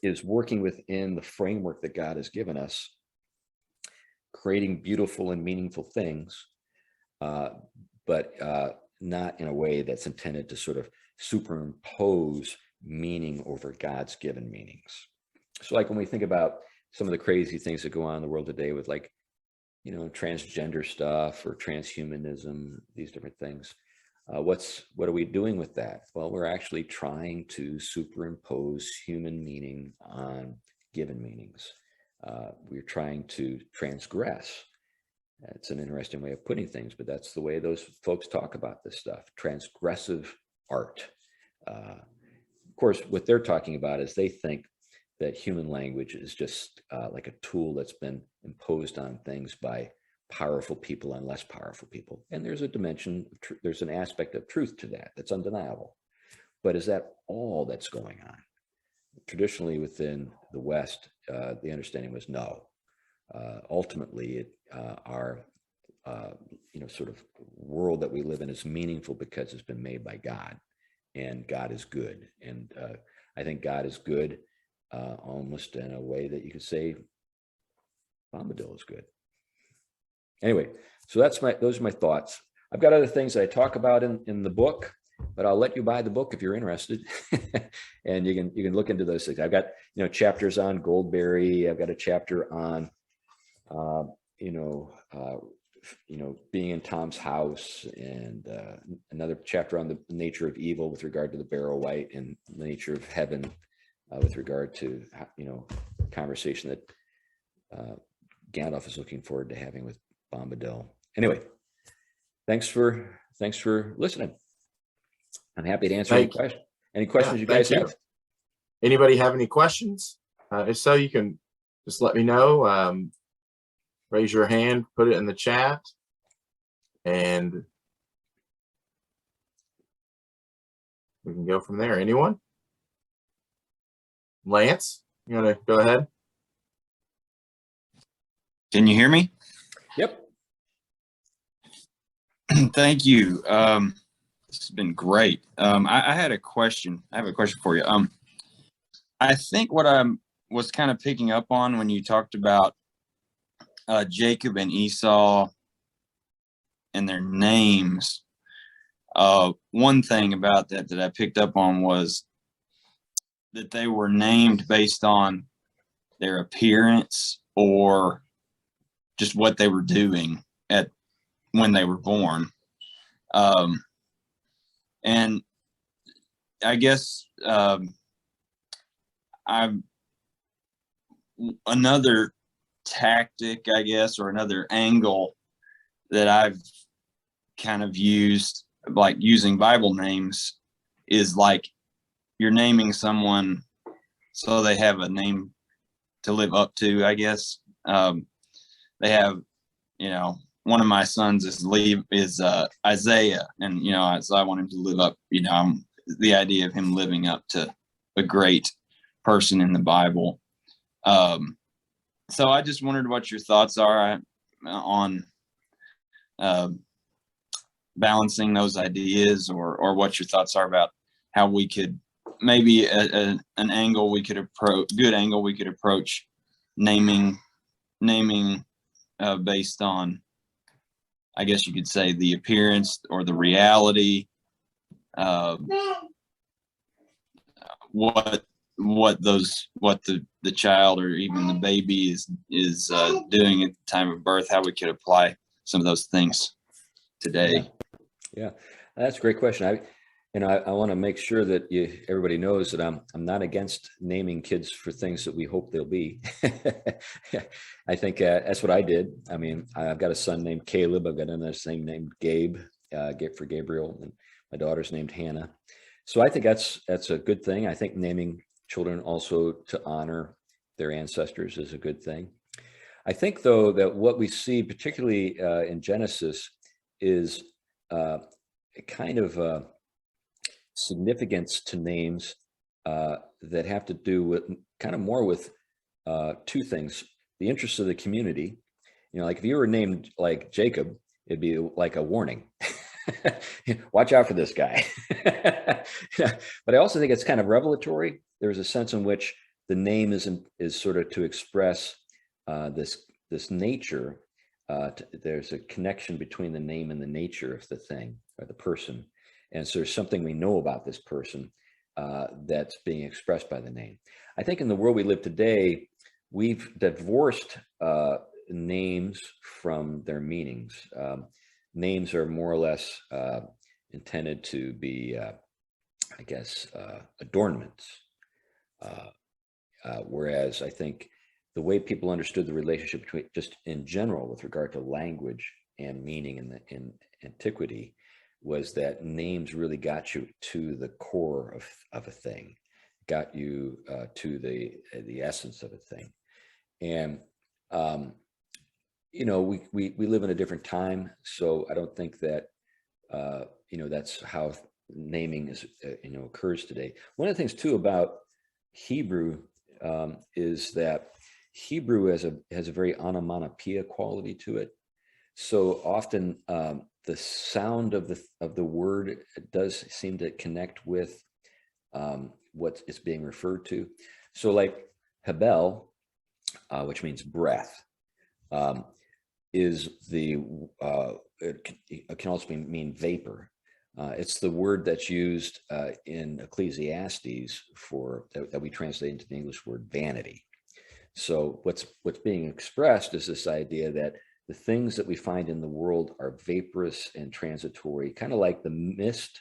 is working within the framework that God has given us, creating beautiful and meaningful things, but not in a way that's intended to sort of superimpose meaning over God's given meanings. So like when we think about some of the crazy things that go on in the world today with like, transgender stuff or transhumanism, these different things, what are we doing with that? Well, we're actually trying to superimpose human meaning on given meanings. We're trying to transgress. It's an interesting way of putting things, but that's the way those folks talk about this stuff, transgressive art. Of course, what they're talking about is they think that human language is just like a tool that's been imposed on things by powerful people on less powerful people. And there's a dimension, there's an aspect of truth to that that's undeniable. But is that all that's going on? Traditionally within the West, the understanding was no. Ultimately, our sort of world that we live in is meaningful because it's been made by God, and God is good. And I think God is good almost in a way that you could say Bombadil is good. Anyway, so those are my thoughts. I've got other things that I talk about in the book, but I'll let you buy the book if you're interested. And you can look into those things. I've got chapters on Goldberry. I've got a chapter on being in Tom's house, and another chapter on the nature of evil with regard to the Barrow Wight, and the nature of heaven with regard to conversation that Gandalf is looking forward to having with Bombadil. Anyway, thanks for listening. I'm happy to answer any questions you guys have. Anybody have any questions? If so, you can just let me know. Raise your hand, put it in the chat, and we can go from there. Anyone? Lance, you want to go ahead? Can you hear me? Yep. Thank you. This has been great. I had a question. I have a question for you. I think what I was kind of picking up on when you talked about Jacob and Esau and their names, one thing about that I picked up on was that they were named based on their appearance or just what they were doing when they were born. And I guess another tactic, I guess, or another angle that I've kind of used, like using Bible names, is like you're naming someone so they have a name to live up to, I guess. They have, one of my sons is Isaiah, and so I want him to live up. The idea of him living up to a great person in the Bible. So I just wondered what your thoughts are on balancing those ideas, or what your thoughts are about how we could maybe an angle we could approach naming based on, I guess you could say, the appearance or the reality, what the child or even the baby is doing at the time of birth, how we could apply some of those things today. Yeah, that's a great question. I want to make sure that everybody knows that I'm not against naming kids for things that we hope they'll be. I think that's what I did. I mean, I've got a son named Caleb. I've got another son named Gabe, for Gabriel, and my daughter's named Hannah. So I think that's a good thing. I think naming children also to honor their ancestors is a good thing. I think, though, that what we see, particularly in Genesis, is a kind of significance to names that have to do with kind of more with two things: the interests of the community. Like if you were named like Jacob, it'd be like a warning. Watch out for this guy. But I also think it's kind of revelatory. There's a sense in which the name is sort of to express this nature. There's a connection between the name and the nature of the thing or the person. And so there's something we know about this person that's being expressed by the name. I think in the world we live today, we've divorced names from their meanings. Names are more or less intended to be, I guess, adornments. Whereas I think the way people understood the relationship between, just in general, with regard to language and meaning in antiquity, was that names really got you to the core of a thing, got you to the essence of a thing. And you know, we live in a different time, so I don't think that you know, that's how naming is you know, occurs today. One of the things too about Hebrew is that Hebrew has a very onomatopoeia quality to it. So often the sound of the word does seem to connect with what is being referred to. So like Hebel, which means breath, is the it can also mean vapor. It's the word that's used in Ecclesiastes for that we translate into the English word vanity. So what's being expressed is this idea that the things that we find in the world are vaporous and transitory, kind of like the mist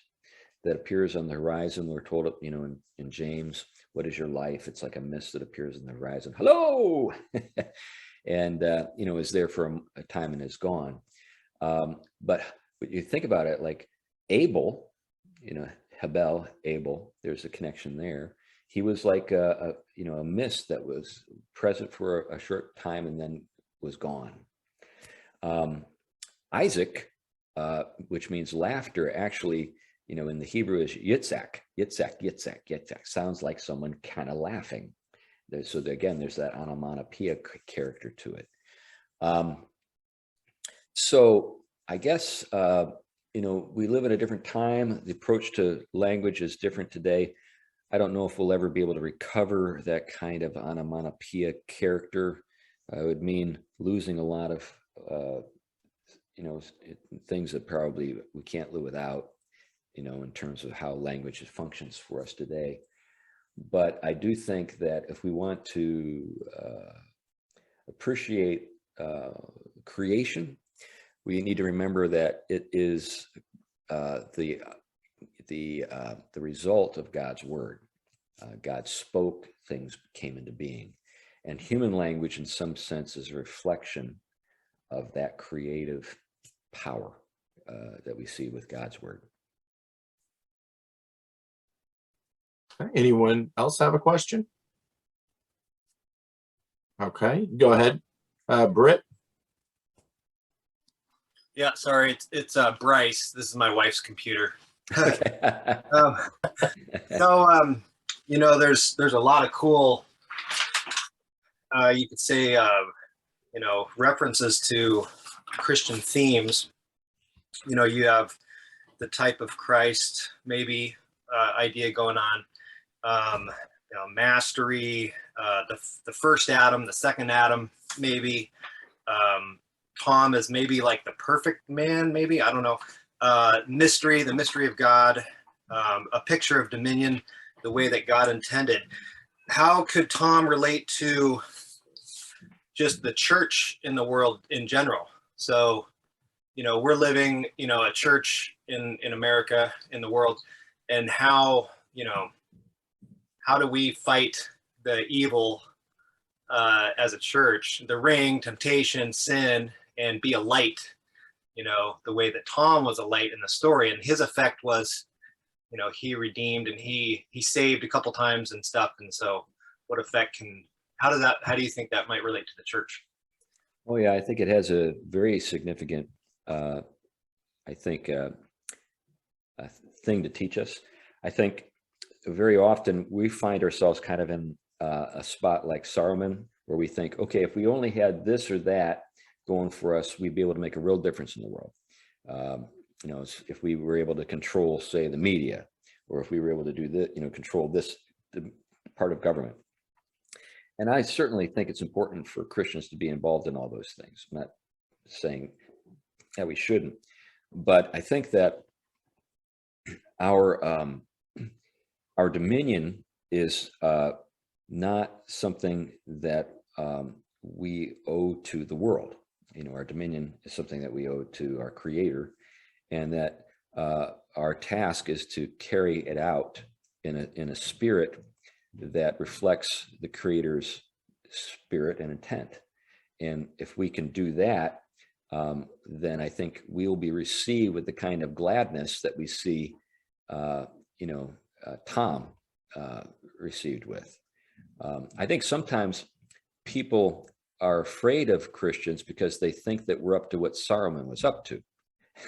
that appears on the horizon. We're told, you know, in James, what is your life? It's like a mist that appears on the horizon. Hello, and you know, is there for a time and is gone. But when you think about it, like Abel, you know, Hebel, Abel, there's a connection there. He was like a you know, a mist that was present for a short time and then was gone. Isaac, which means laughter, actually, you know, in the Hebrew is yitzhak, yitzhak, yitzhak, yitzhak. Sounds like someone kind of laughing. So again, there's that onomatopoeia character to it. So I guess, you know, we live in a different time. The approach to language is different today. I don't know if we'll ever be able to recover that kind of onomatopoeia character. It would mean losing a lot of, you know, things that probably we can't live without, you know, in terms of how language functions for us today. But I do think that if we want to appreciate creation, we need to remember that it is the result of God's word. God spoke, things came into being, and human language, in some sense, is a reflection of that creative power that we see with God's word. Anyone else have a question? Okay, go ahead, Britt. Yeah, sorry, it's Bryce. This is my wife's computer. You know, there's a lot of cool, you could say, you know, references to Christian themes. You know, you have the type of Christ, maybe idea going on. You know, mastery, the first Adam, the second Adam, maybe. Tom is maybe like the perfect man, maybe, I don't know. Mystery, the mystery of God, a picture of dominion, the way that God intended. How could Tom relate to just the church in the world in general? So, you know, we're living, you know, a church in America, in the world, and how, you know, how do we fight the evil as a church, the ring, temptation, sin, and be a light, you know, the way that Tom was a light in the story, and his effect was, you know, he redeemed and he saved a couple times and stuff. And so what effect how do you think that might relate to the church? Oh yeah, I think it has a very significant, I think, a thing to teach us. I think very often we find ourselves kind of in a spot like Sauron, where we think, okay, if we only had this or that going for us, we'd be able to make a real difference in the world. You know, if we were able to control, say, the media, or if we were able to do this, you know, control this part of government. And I certainly think it's important for Christians to be involved in all those things. I'm not saying that we shouldn't, but I think that our our dominion is not something that we owe to the world. Our dominion is something that we owe to our Creator, and that our task is to carry it out in a spirit that reflects the Creator's spirit and intent. And if we can do that, then I think we'll be received with the kind of gladness that we see, Tom received with. I think sometimes people are afraid of Christians because they think that we're up to what Sauron was up to.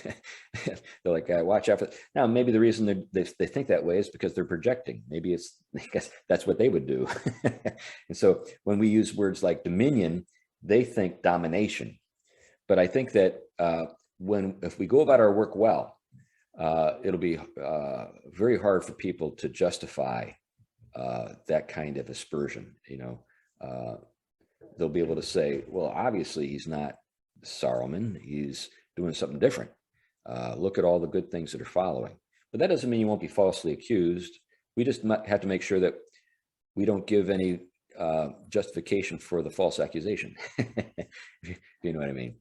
They're like, watch out for that. Now, maybe the reason they think that way is because they're projecting. Maybe it's because that's what they would do. And so when we use words like dominion, they think domination. But I think that if we go about our work well, it'll be very hard for people to justify that kind of aspersion. They'll be able to say, well, obviously he's not Saruman, he's doing something different. Look at all the good things that are following. But that doesn't mean you won't be falsely accused. We just have to make sure that we don't give any justification for the false accusation. You know what I mean?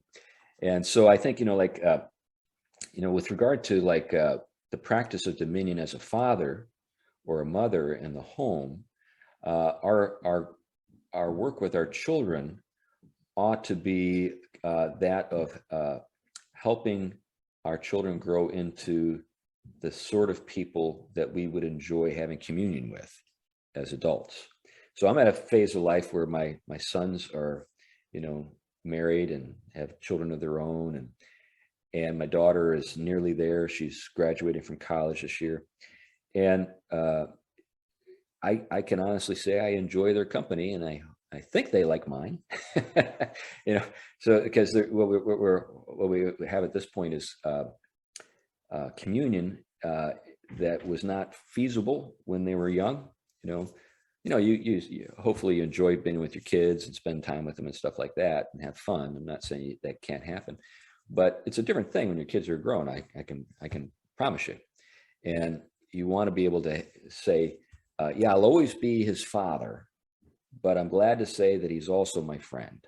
And so I think, with regard to the practice of dominion as a father or a mother in the home, our work with our children ought to be that of helping our children grow into the sort of people that we would enjoy having communion with as adults. So I'm at a phase of life where my sons are, married and have children of their own, and my daughter is nearly there. She's graduating from college this year, and I can honestly say I enjoy their company, and I think they like mine. So because what we have at this point is communion that was not feasible when they were young. You hopefully you enjoy being with your kids and spend time with them and stuff like that and have fun. I'm not saying that can't happen, but it's a different thing when your kids are grown. I can promise you. And you want to be able to say, yeah, I'll always be his father, but I'm glad to say that he's also my friend,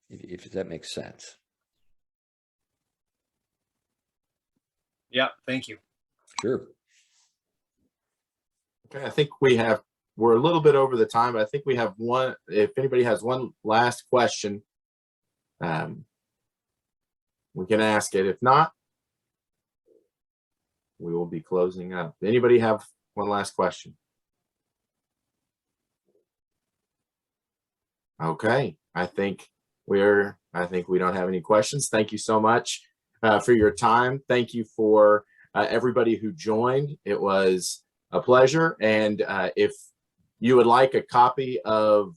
if that makes sense. Yeah, thank you. Sure. Okay, I think we're a little bit over the time, but I think we have one. If anybody has one last question, we can ask it. If not, we will be closing up. Anybody have one last question? Okay, I think we don't have any questions. Thank you so much for your time. Thank you for everybody who joined. It was a pleasure. And if you would like a copy of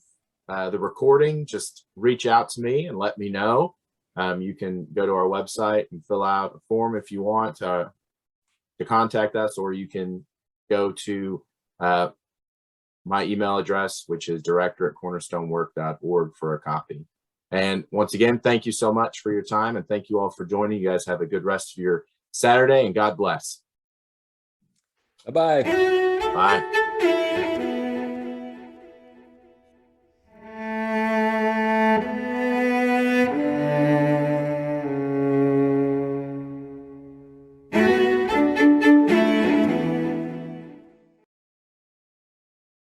the recording, just reach out to me and let me know. You can go to our website and fill out a form if you want to contact us, or you can go to my email address, which is director@cornerstonework.org, for a copy. And once again, thank you so much for your time, and thank you all for joining. You guys have a good rest of your Saturday, and God bless. Bye-bye. Bye.